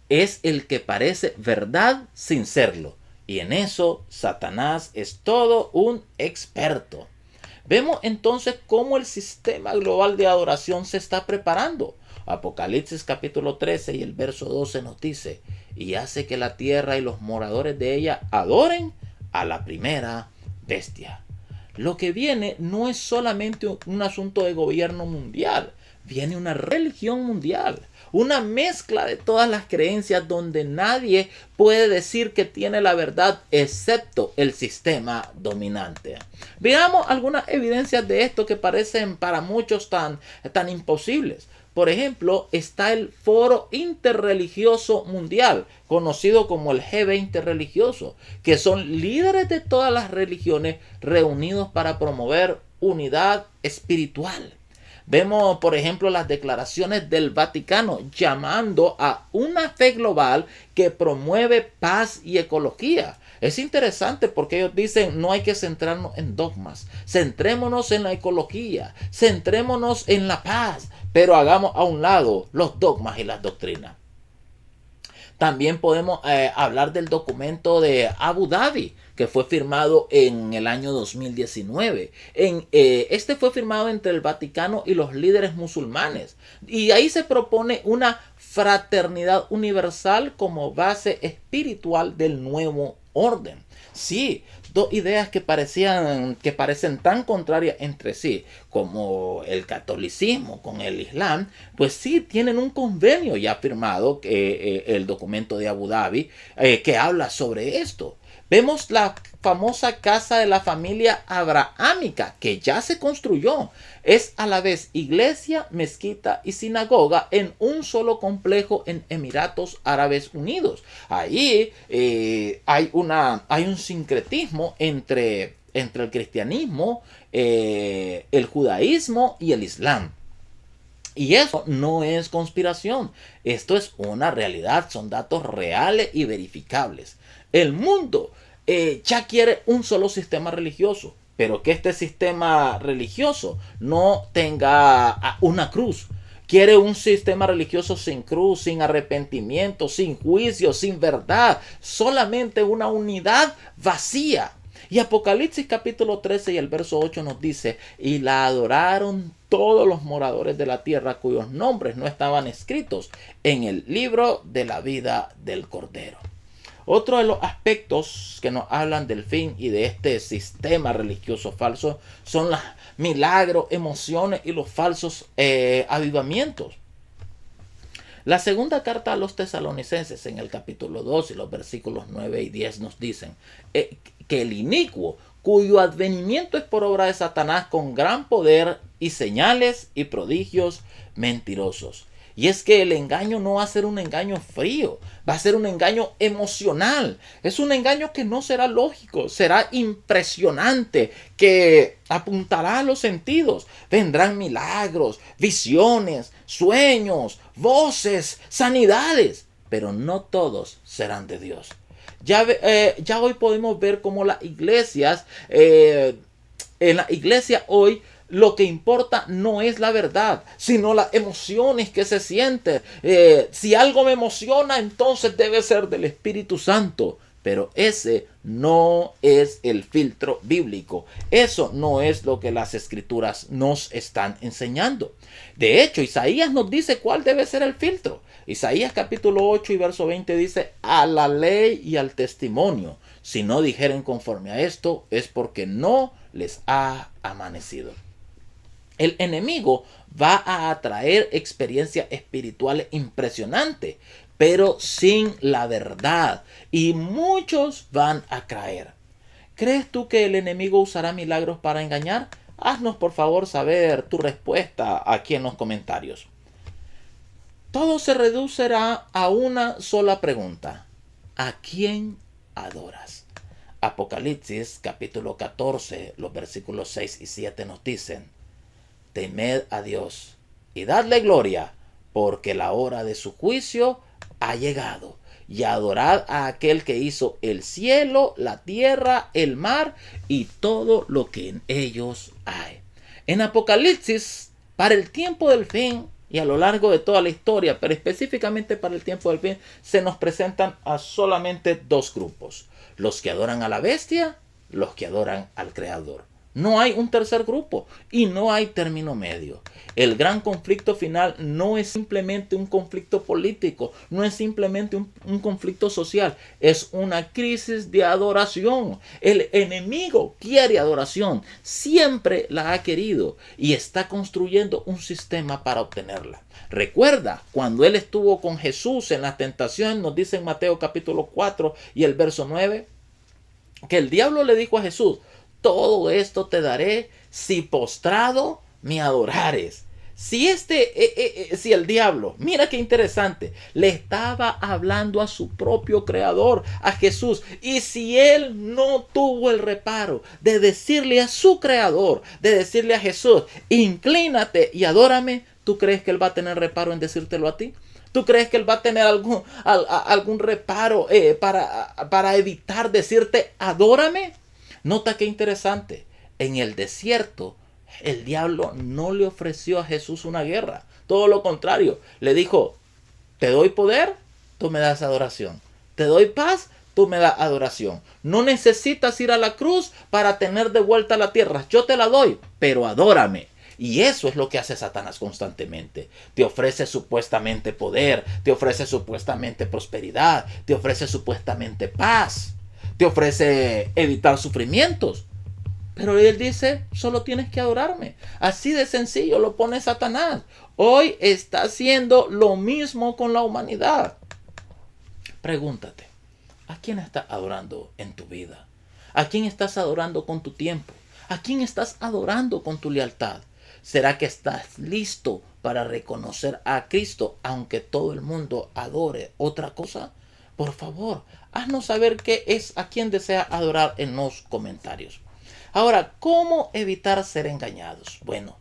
es el que parece verdad sin serlo. Y en eso Satanás es todo un experto. Vemos entonces cómo el sistema global de adoración se está preparando. Apocalipsis capítulo 13 y el verso 12 nos dice: y hace que la tierra y los moradores de ella adoren a la primera bestia. Lo que viene no es solamente un asunto de gobierno mundial, viene una religión mundial. Una mezcla de todas las creencias donde nadie puede decir que tiene la verdad excepto el sistema dominante. Veamos algunas evidencias de esto que parecen para muchos tan imposibles. Por ejemplo, está el Foro Interreligioso Mundial, conocido como el G20 religioso, que son líderes de todas las religiones reunidos para promover unidad espiritual. Vemos, por ejemplo, las declaraciones del Vaticano llamando a una fe global que promueve paz y ecología. Es interesante porque ellos dicen no hay que centrarnos en dogmas, centrémonos en la ecología, centrémonos en la paz, pero hagamos a un lado los dogmas y las doctrinas. También podemos hablar del documento de Abu Dhabi, que fue firmado en el año 2019. Este fue firmado entre el Vaticano y los líderes musulmanes. Y ahí se propone una fraternidad universal como base espiritual del nuevo orden. Sí, dos ideas que parecen tan contrarias entre sí como el catolicismo con el islam, pues sí tienen un convenio ya firmado, el documento de Abu Dhabi, que habla sobre esto. Vemos la famosa casa de la familia abrahámica que ya se construyó. Es a la vez iglesia, mezquita y sinagoga en un solo complejo en Emiratos Árabes Unidos. Ahí hay un sincretismo entre el cristianismo, el judaísmo y el islam. Y eso no es conspiración. Esto es una realidad, son datos reales y verificables. El mundo ya quiere un solo sistema religioso, pero que este sistema religioso no tenga una cruz. Quiere un sistema religioso sin cruz, sin arrepentimiento, sin juicio, sin verdad, solamente una unidad vacía. Y Apocalipsis capítulo 13 y el verso 8 nos dice: y la adoraron todos los moradores de la tierra cuyos nombres no estaban escritos en el libro de la vida del Cordero. Otro de los aspectos que nos hablan del fin y de este sistema religioso falso son los milagros, emociones y los falsos avivamientos. La segunda carta a los tesalonicenses en el capítulo 2 y los versículos 9 y 10 nos dicen que el inicuo, cuyo advenimiento es por obra de Satanás con gran poder y señales y prodigios mentirosos. Y es que el engaño no va a ser un engaño frío, va a ser un engaño emocional. Es un engaño que no será lógico, será impresionante, que apuntará a los sentidos. Vendrán milagros, visiones, sueños, voces, sanidades, pero no todos serán de Dios. Ya hoy podemos ver cómo las iglesias, en la iglesia hoy, lo que importa no es la verdad, sino las emociones que se sienten. Si algo me emociona, entonces debe ser del Espíritu Santo. Pero ese no es el filtro bíblico. Eso no es lo que las escrituras nos están enseñando. De hecho, Isaías nos dice cuál debe ser el filtro. Isaías capítulo 8 y verso 20 dice: a la ley y al testimonio Si no dijeren conforme a esto, es porque no les ha amanecido. El enemigo va a atraer experiencias espirituales impresionantes, pero sin la verdad. Y muchos van a caer. ¿Crees tú que el enemigo usará milagros para engañar? Haznos por favor saber tu respuesta aquí en los comentarios. Todo se reducirá a una sola pregunta. ¿A quién adoras? Apocalipsis capítulo 14, los versículos 6 y 7 nos dicen: temed a Dios y dadle gloria, porque la hora de su juicio ha llegado. Y adorad a aquel que hizo el cielo, la tierra, el mar y todo lo que en ellos hay. En Apocalipsis, para el tiempo del fin y a lo largo de toda la historia, pero específicamente para el tiempo del fin, se nos presentan a solamente dos grupos: los que adoran a la bestia, los que adoran al Creador. No hay un tercer grupo y no hay término medio. El gran conflicto final no es simplemente un conflicto político, no es simplemente un conflicto social, es una crisis de adoración. El enemigo quiere adoración, siempre la ha querido y está construyendo un sistema para obtenerla. Recuerda, cuando él estuvo con Jesús en la tentación, nos dice en Mateo capítulo 4 y el verso 9, que el diablo le dijo a Jesús: todo esto te daré si postrado me adorares. Si el diablo, mira qué interesante, le estaba hablando a su propio creador, a Jesús, y si él no tuvo el reparo de decirle a su creador, de decirle a Jesús: inclínate y adórame, ¿tú crees que él va a tener reparo en decírtelo a ti? ¿Tú crees que él va a tener algún reparo para evitar decirte adórame? Nota qué interesante. En el desierto, el diablo no le ofreció a Jesús una guerra. Todo lo contrario. Le dijo: te doy poder, tú me das adoración. Te doy paz, tú me das adoración. No necesitas ir a la cruz para tener de vuelta la tierra. Yo te la doy, pero adórame. Y eso es lo que hace Satanás constantemente. Te ofrece supuestamente poder, te ofrece supuestamente prosperidad, te ofrece supuestamente paz, te ofrece evitar sufrimientos. Pero él dice: solo tienes que adorarme. Así de sencillo lo pone Satanás. Hoy está haciendo lo mismo con la humanidad. Pregúntate: ¿a quién estás adorando en tu vida? ¿A quién estás adorando con tu tiempo? ¿A quién estás adorando con tu lealtad? ¿Será que estás listo para reconocer a Cristo aunque todo el mundo adore otra cosa? Por favor, haznos saber qué es a quien desea adorar en los comentarios. Ahora, ¿cómo evitar ser engañados? Bueno,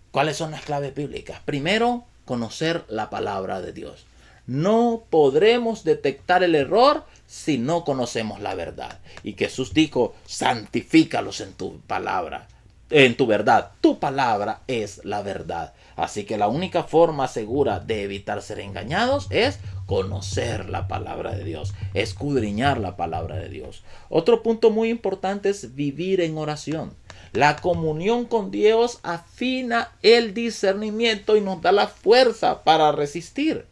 ¿cuáles son las claves bíblicas? Primero, conocer la palabra de Dios. No podremos detectar el error si no conocemos la verdad. Y Jesús dijo: santifícalos en tu palabra, en tu verdad. Tu palabra es la verdad. Así que la única forma segura de evitar ser engañados es conocer la palabra de Dios, escudriñar la palabra de Dios. Otro punto muy importante es vivir en oración. La comunión con Dios afina el discernimiento y nos da la fuerza para resistir.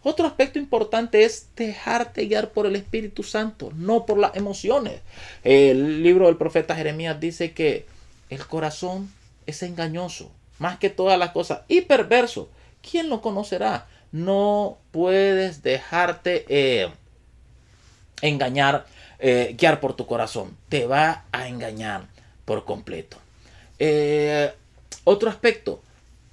Otro aspecto importante es dejarte guiar por el Espíritu Santo, no por las emociones. El libro del profeta Jeremías dice que el corazón es engañoso, más que todas las cosas, y perverso. ¿Quién lo conocerá? No puedes dejarte guiar por tu corazón. Te va a engañar por completo. Otro aspecto: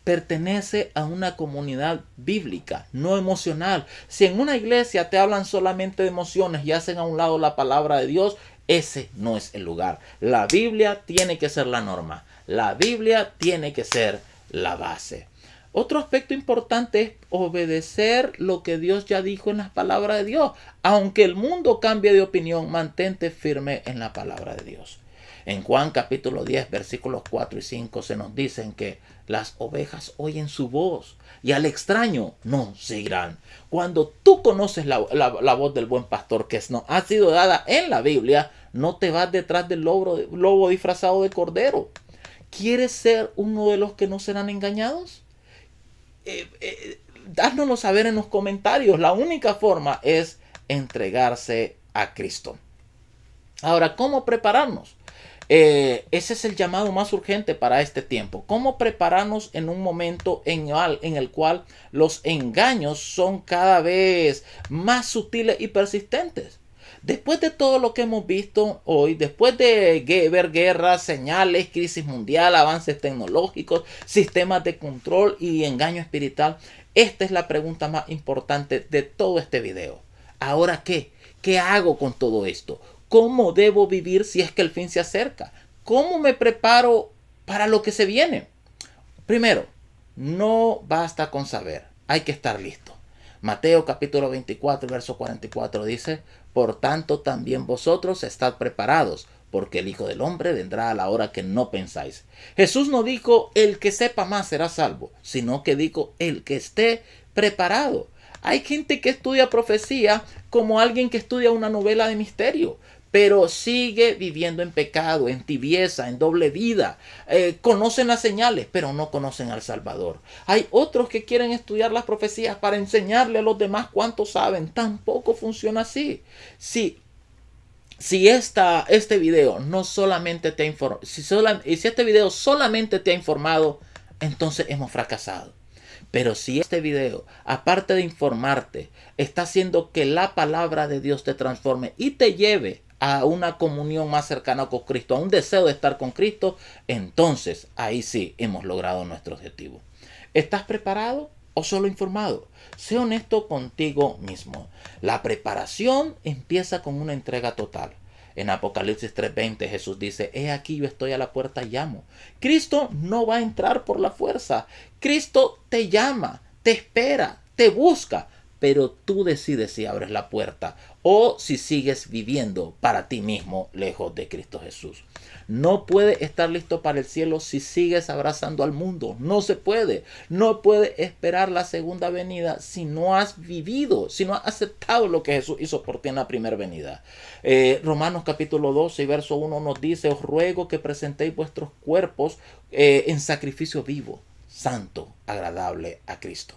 pertenece a una comunidad bíblica, no emocional. Si en una iglesia te hablan solamente de emociones y hacen a un lado la palabra de Dios, ese no es el lugar. La Biblia tiene que ser la norma. La Biblia tiene que ser la base. Otro aspecto importante es obedecer lo que Dios ya dijo en las palabras de Dios. Aunque el mundo cambie de opinión, mantente firme en la palabra de Dios. En Juan capítulo 10, versículos 4 y 5 se nos dicen que las ovejas oyen su voz y al extraño no seguirán. Cuando tú conoces la voz del buen pastor que nos ha sido dada en la Biblia, no te vas detrás del lobo disfrazado de cordero. ¿Quieres ser uno de los que no serán engañados? Dásnoslo saber en los comentarios. La única forma es entregarse a Cristo. Ahora, ¿cómo prepararnos? Ese es el llamado más urgente para este tiempo. ¿Cómo prepararnos en un momento en el cual los engaños son cada vez más sutiles y persistentes? Después de todo lo que hemos visto hoy, después de ver guerras, señales, crisis mundial, avances tecnológicos, sistemas de control y engaño espiritual, esta es la pregunta más importante de todo este video. ¿Ahora qué? ¿Qué hago con todo esto? ¿Cómo debo vivir si es que el fin se acerca? ¿Cómo me preparo para lo que se viene? Primero, no basta con saber, hay que estar listo. Mateo capítulo 24, verso 44 dice, por tanto también vosotros estad preparados, porque el Hijo del Hombre vendrá a la hora que no pensáis. Jesús no dijo, el que sepa más será salvo, sino que dijo, el que esté preparado. Hay gente que estudia profecía como alguien que estudia una novela de misterio, pero sigue viviendo en pecado, en tibieza, en doble vida. Conocen las señales, pero no conocen al Salvador. Hay otros que quieren estudiar las profecías para enseñarle a los demás cuánto saben. Tampoco funciona así. Si este video no solamente te ha informado, si este video solamente te ha informado, entonces hemos fracasado. Pero si este video, aparte de informarte, está haciendo que la palabra de Dios te transforme y te lleve a una comunión más cercana con Cristo, a un deseo de estar con Cristo, entonces ahí sí hemos logrado nuestro objetivo. ¿Estás preparado o solo informado? Sé honesto contigo mismo. La preparación empieza con una entrega total. En Apocalipsis 3:20 Jesús dice, he aquí yo estoy a la puerta y llamo. Cristo no va a entrar por la fuerza. Cristo te llama, te espera, te busca, pero tú decides si abres la puerta o si sigues viviendo para ti mismo lejos de Cristo Jesús. No puedes estar listo para el cielo si sigues abrazando al mundo. No se puede. No puedes esperar la segunda venida si no has vivido, si no has aceptado lo que Jesús hizo por ti en la primera venida. Romanos capítulo 12 y verso 1 nos dice, os ruego que presentéis vuestros cuerpos en sacrificio vivo, santo, agradable a Cristo.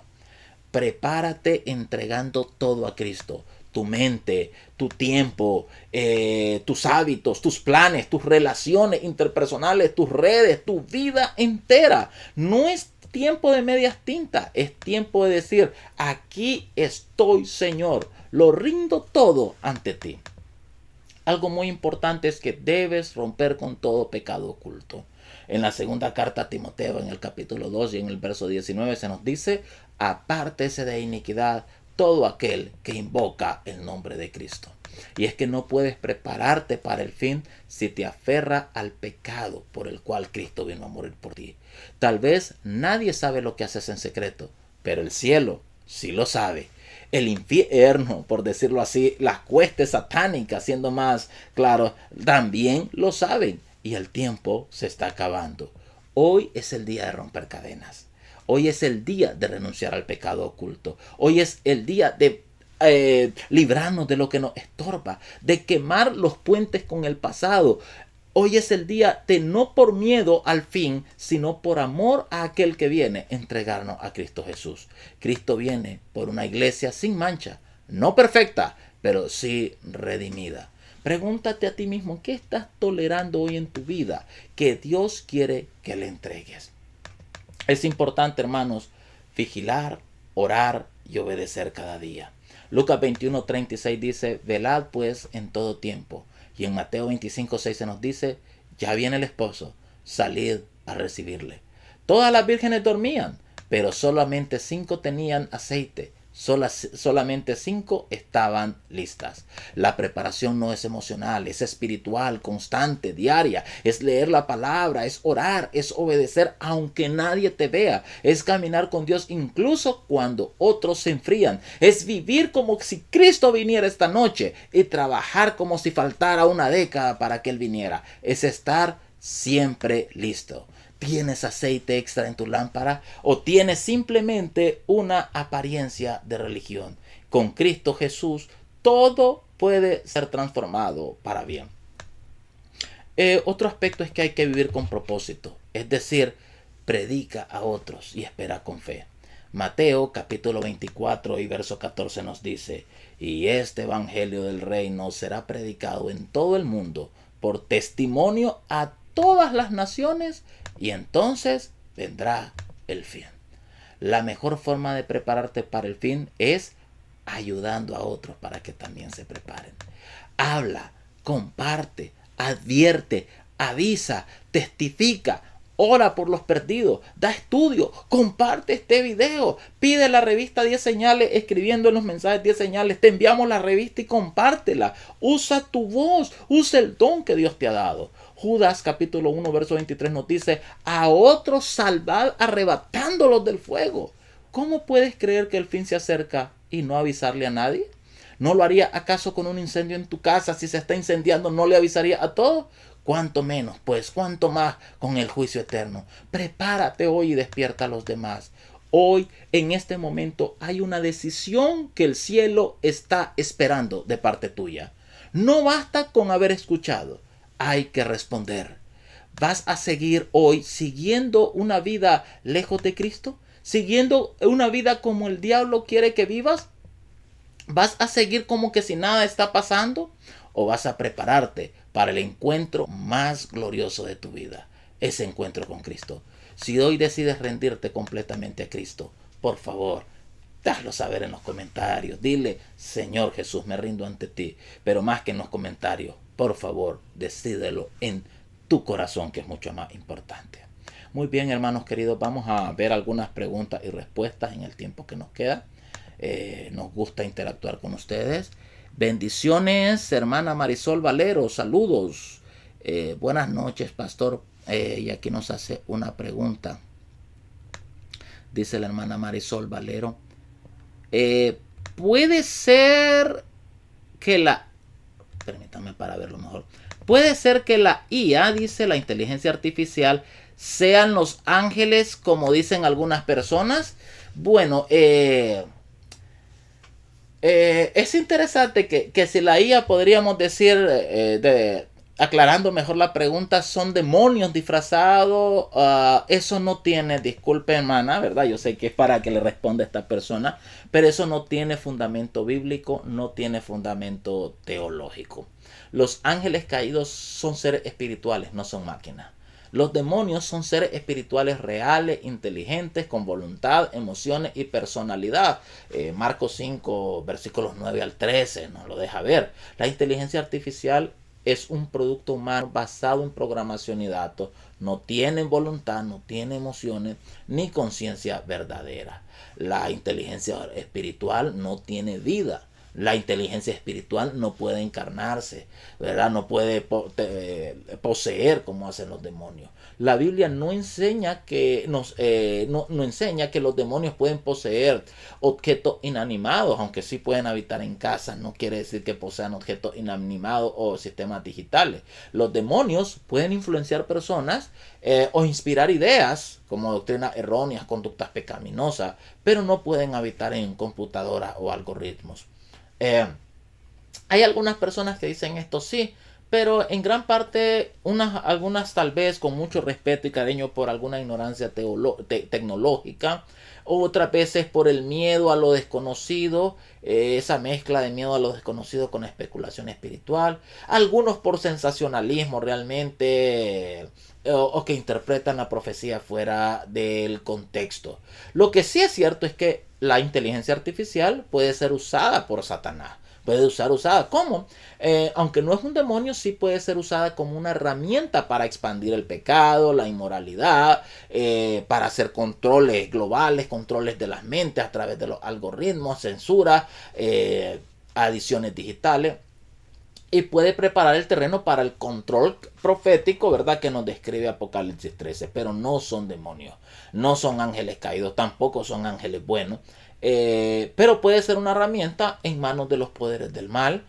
Prepárate entregando todo a Cristo. Tu mente, tu tiempo, tus hábitos, tus planes, tus relaciones interpersonales, tus redes, tu vida entera. No es tiempo de medias tintas, es tiempo de decir, aquí estoy, Señor, lo rindo todo ante ti. Algo muy importante es que debes romper con todo pecado oculto. En la segunda carta a Timoteo, en el capítulo 2 y en el verso 19, se nos dice, apártese de iniquidad todo aquel que invoca el nombre de Cristo. Y es que no puedes prepararte para el fin si te aferras al pecado por el cual Cristo vino a morir por ti. Tal vez nadie sabe lo que haces en secreto, pero el cielo sí lo sabe. El infierno, por decirlo así, las huestes satánicas, siendo más claro, también lo saben. Y el tiempo se está acabando. Hoy es el día de romper cadenas. Hoy es el día de renunciar al pecado oculto. Hoy es el día de librarnos de lo que nos estorba, de quemar los puentes con el pasado. Hoy es el día de no por miedo al fin, sino por amor a aquel que viene, entregarnos a Cristo Jesús. Cristo viene por una iglesia sin mancha, no perfecta, pero sí redimida. Pregúntate a ti mismo, ¿qué estás tolerando hoy en tu vida que Dios quiere que le entregues? Es importante, hermanos, vigilar, orar y obedecer cada día. Lucas 21:36 dice, velad pues en todo tiempo. Y en Mateo 25:6 se nos dice, ya viene el esposo, salid a recibirle. Todas las vírgenes dormían, pero solamente 5 tenían aceite. Solamente 5 estaban listas. La preparación no es emocional, es espiritual, constante, diaria. Es leer la palabra, es orar, es obedecer aunque nadie te vea. Es caminar con Dios incluso cuando otros se enfrían. Es vivir como si Cristo viniera esta noche y trabajar como si faltara una década para que Él viniera. Es estar siempre listo. ¿Tienes aceite extra en tu lámpara o tienes simplemente una apariencia de religión? Con Cristo Jesús todo puede ser transformado para bien. Otro aspecto es que hay que vivir con propósito, es decir, predica a otros y espera con fe. Mateo capítulo 24 y verso 14 nos dice, y este evangelio del reino será predicado en todo el mundo por testimonio a todas las naciones, y entonces vendrá el fin. La mejor forma de prepararte para el fin es ayudando a otros para que también se preparen. Habla, comparte, advierte, avisa, testifica, ora por los perdidos, da estudio, comparte este video, pide la revista 10 señales escribiendo en los mensajes 10 señales, te enviamos la revista y compártela, usa tu voz, usa el don que Dios te ha dado. Judas capítulo 1 verso 23 nos dice, a otros salvad arrebatándolos del fuego. ¿Cómo puedes creer que el fin se acerca y no avisarle a nadie? ¿No lo haría acaso con un incendio en tu casa? Si se está incendiando, ¿no le avisaría a todos? Cuánto menos, pues, cuánto más con el juicio eterno. Prepárate hoy y despierta a los demás. Hoy, en este momento, hay una decisión que el cielo está esperando de parte tuya. No basta con haber escuchado, hay que responder. ¿Vas a seguir hoy siguiendo una vida lejos de Cristo? ¿Siguiendo una vida como el diablo quiere que vivas? ¿Vas a seguir como que si nada está pasando? ¿O vas a prepararte para el encuentro más glorioso de tu vida? Ese encuentro con Cristo. Si hoy decides rendirte completamente a Cristo, por favor, hazlo saber en los comentarios. Dile, Señor Jesús, me rindo ante ti. Pero más que en los comentarios, por favor, decídelo en tu corazón, que es mucho más importante. Muy bien, hermanos queridos, vamos a ver algunas preguntas y respuestas en el tiempo que nos queda. Nos gusta interactuar con ustedes. Bendiciones, hermana Marisol Valero, saludos. Buenas noches, pastor. Y aquí nos hace una pregunta. Dice la hermana Marisol Valero. Puede ser que la... Permítame para verlo mejor. Puede ser que la IA, dice la inteligencia artificial, sean los ángeles como dicen algunas personas. Bueno, es interesante que si la IA podríamos decir, aclarando mejor la pregunta, son demonios disfrazados, eso no tiene, disculpe hermana, ¿verdad? Yo sé que es para que le responda a esta persona, pero eso no tiene fundamento bíblico, no tiene fundamento teológico. Los ángeles caídos son seres espirituales, no son máquinas. Los demonios son seres espirituales reales, inteligentes, con voluntad, emociones y personalidad. Marcos 5, versículos 9 al 13, nos lo deja ver. La inteligencia artificial es un producto humano basado en programación y datos. No tienen voluntad, no tiene emociones, ni conciencia verdadera. La inteligencia espiritual no tiene vida. La inteligencia espiritual no puede encarnarse, ¿verdad? No puede poseer como hacen los demonios. La Biblia no enseña que no enseña que los demonios pueden poseer objetos inanimados, aunque sí pueden habitar en casas. No quiere decir que posean objetos inanimados o sistemas digitales. Los demonios pueden influenciar personas o inspirar ideas como doctrinas erróneas, conductas pecaminosas, pero no pueden habitar en computadoras o algoritmos. Hay algunas personas que dicen esto sí, pero en gran parte algunas tal vez con mucho respeto y cariño por alguna ignorancia tecnológica, otras veces por el miedo a lo desconocido, esa mezcla de miedo a lo desconocido con especulación espiritual, algunos por sensacionalismo realmente, o que interpretan la profecía fuera del contexto. Lo que sí es cierto es que la inteligencia artificial puede ser usada por Satanás. Puede ser usada como, aunque no es un demonio, sí puede ser usada como una herramienta para expandir el pecado, la inmoralidad, para hacer controles globales, controles de las mentes a través de los algoritmos, censura, adiciones digitales. Y puede preparar el terreno para el control profético, ¿verdad? Que nos describe Apocalipsis 13. Pero no son demonios, no son ángeles caídos, tampoco son ángeles buenos. Pero puede ser una herramienta en manos de los poderes del mal,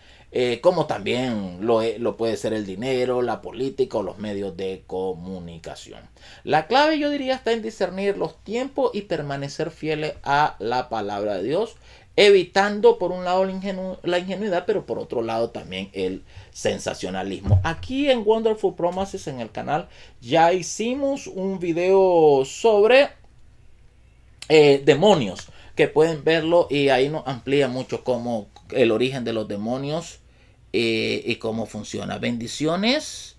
como también lo puede ser el dinero, la política o los medios de comunicación. La clave, yo diría, está en discernir los tiempos y permanecer fieles a la palabra de Dios, evitando por un lado la ingenuidad, pero por otro lado también el sensacionalismo. Aquí en Wonderful Promises, en el canal, ya hicimos un video sobre demonios. que pueden verlo y ahí nos amplía mucho cómo el origen de los demonios y cómo funciona. Bendiciones.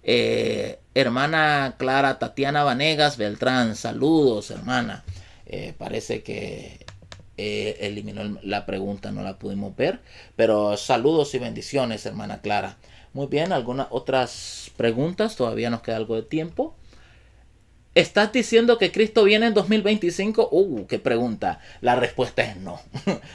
Hermana Clara Tatiana Vanegas Beltrán, saludos hermana. Parece que eliminó la pregunta, no la pudimos ver, pero saludos y bendiciones hermana Clara. Muy bien, algunas otras preguntas, todavía nos queda algo de tiempo. ¿Estás diciendo que Cristo viene en 2025? Qué pregunta. La respuesta es no.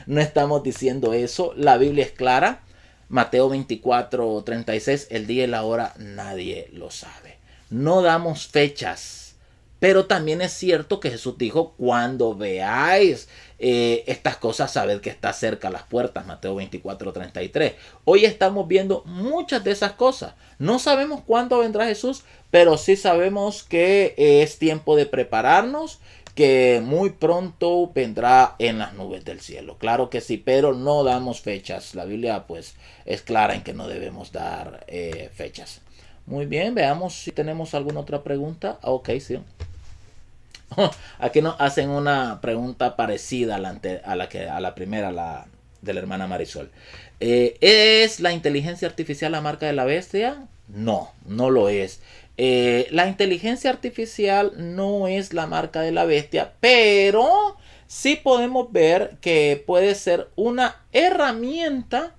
No estamos diciendo eso. La Biblia es clara. Mateo 24:36, el día y la hora nadie lo sabe. No damos fechas. Pero también es cierto que Jesús dijo, cuando veáis estas cosas, sabed que está cerca las puertas. Mateo 24:33. Hoy estamos viendo muchas de esas cosas. No sabemos cuándo vendrá Jesús, pero sí sabemos que es tiempo de prepararnos, que muy pronto vendrá en las nubes del cielo. Claro que sí, pero no damos fechas. La Biblia pues es clara en que no debemos dar fechas. Muy bien, veamos si tenemos alguna otra pregunta. Ok, sí. Aquí nos hacen una pregunta parecida a la primera, de la hermana Marisol. ¿Es la inteligencia artificial la marca de la bestia? No, no lo es. La inteligencia artificial no es la marca de la bestia, pero sí podemos ver que puede ser una herramienta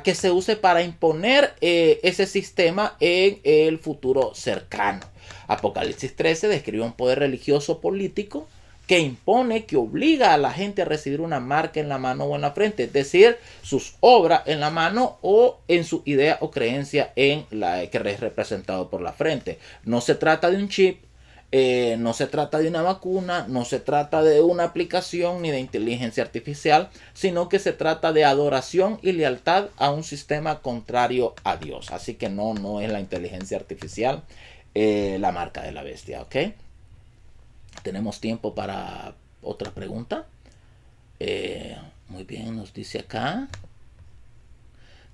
que se use para imponer ese sistema en el futuro cercano. Apocalipsis 13 describe un poder religioso político que impone, que obliga a la gente a recibir una marca en la mano o en la frente, es decir, sus obras en la mano o en su idea o creencia en la que es representado por la frente. No se trata de un chip, no se trata de una vacuna, no se trata de una aplicación ni de inteligencia artificial, sino que se trata de adoración y lealtad a un sistema contrario a Dios. Así que no es la inteligencia artificial la marca de la bestia, ¿ok? Tenemos tiempo para otra pregunta. Muy bien, nos dice acá.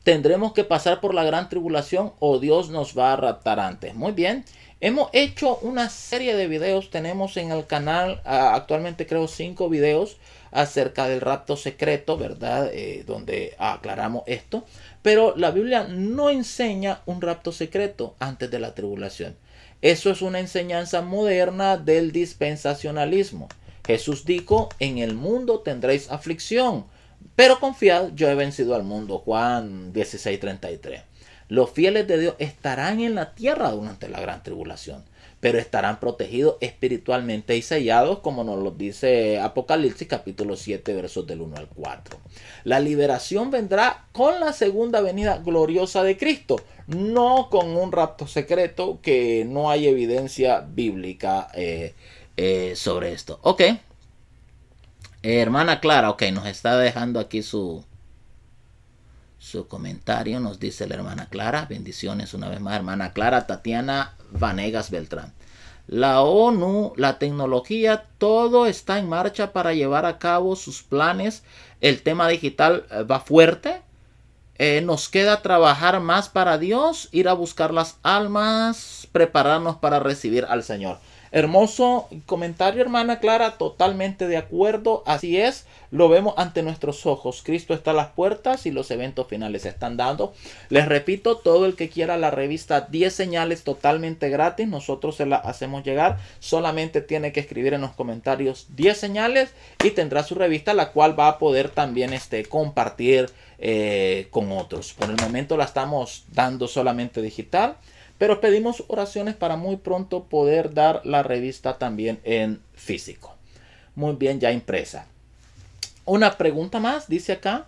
¿Tendremos que pasar por la gran tribulación o Dios nos va a raptar antes? Muy bien. Hemos hecho una serie de videos. Tenemos en el canal actualmente creo 5 videos acerca del rapto secreto, ¿verdad? Donde aclaramos esto. Pero la Biblia no enseña un rapto secreto antes de la tribulación. Eso es una enseñanza moderna del dispensacionalismo. Jesús dijo, en el mundo tendréis aflicción, pero confiad, yo he vencido al mundo. Juan 16:33. Los fieles de Dios estarán en la tierra durante la gran tribulación, pero estarán protegidos espiritualmente y sellados, como nos lo dice Apocalipsis capítulo 7, versos del 1 al 4. La liberación vendrá con la segunda venida gloriosa de Cristo, no con un rapto secreto, que no hay evidencia bíblica sobre esto. Ok. Hermana Clara, ok, nos está dejando aquí su comentario. Nos dice la hermana Clara. Bendiciones una vez más, hermana Clara Tatiana Vanegas Beltrán. La ONU, la tecnología, todo está en marcha para llevar a cabo sus planes. El tema digital va fuerte. Nos queda trabajar más para Dios, ir a buscar las almas, prepararnos para recibir al Señor. Hermoso comentario, hermana Clara, totalmente de acuerdo, así es, lo vemos ante nuestros ojos. Cristo está a las puertas y los eventos finales se están dando. Les repito, todo el que quiera la revista 10 señales totalmente gratis, nosotros se la hacemos llegar. Solamente tiene que escribir en los comentarios 10 señales y tendrá su revista, la cual va a poder también compartir con otros. Por el momento la estamos dando solamente digital, pero pedimos oraciones para muy pronto poder dar la revista también en físico. Muy bien, ya impresa. Una pregunta más, dice acá.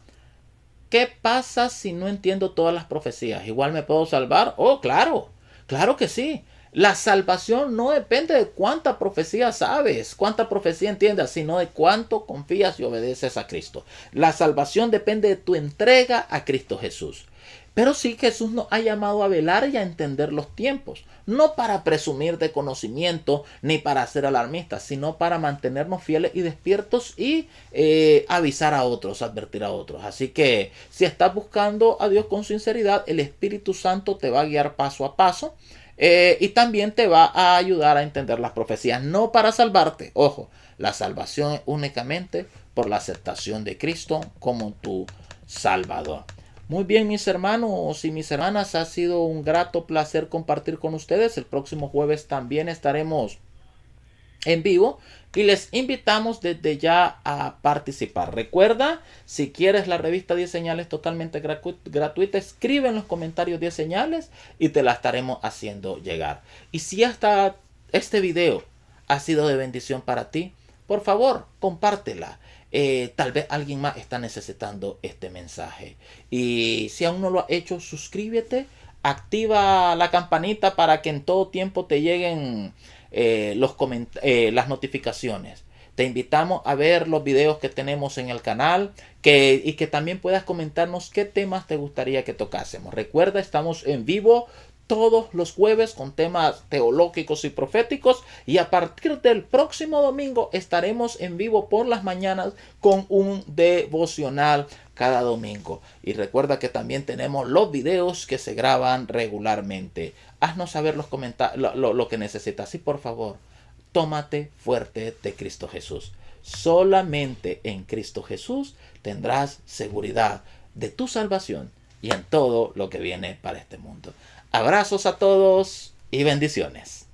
¿Qué pasa si no entiendo todas las profecías? ¿Igual me puedo salvar? Oh, claro, claro que sí. La salvación no depende de cuánta profecía sabes, cuánta profecía entiendas, sino de cuánto confías y obedeces a Cristo. La salvación depende de tu entrega a Cristo Jesús. Pero sí, Jesús nos ha llamado a velar y a entender los tiempos, no para presumir de conocimiento ni para ser alarmistas, sino para mantenernos fieles y despiertos y avisar a otros, advertir a otros. Así que si estás buscando a Dios con sinceridad, el Espíritu Santo te va a guiar paso a paso. Y también te va a ayudar a entender las profecías, no para salvarte, ojo, La salvación es únicamente por la aceptación de Cristo como tu Salvador. Muy bien, mis hermanos y mis hermanas, ha sido un grato placer compartir con ustedes. El próximo jueves también estaremos en vivo y les invitamos desde ya a participar. Recuerda, si quieres la revista 10 señales totalmente gratuita, escribe en los comentarios 10 señales y te la estaremos haciendo llegar. Y si hasta este video ha sido de bendición para ti, por favor, compártela. Tal vez alguien más está necesitando este mensaje. Y si aún no lo has hecho, suscríbete, activa la campanita para que en todo tiempo te lleguen las notificaciones. Te invitamos a ver los videos que tenemos en el canal y que también puedas comentarnos qué temas te gustaría que tocásemos. Recuerda, estamos en vivo todos los jueves con temas teológicos y proféticos, y a partir del próximo domingo estaremos en vivo por las mañanas con un devocional cada domingo. Y recuerda que también tenemos los videos que se graban regularmente. Haznos saber los comentarios lo que necesitas y por favor, tómate fuerte de Cristo Jesús. Solamente en Cristo Jesús tendrás seguridad de tu salvación y en todo lo que viene para este mundo. Abrazos a todos y bendiciones.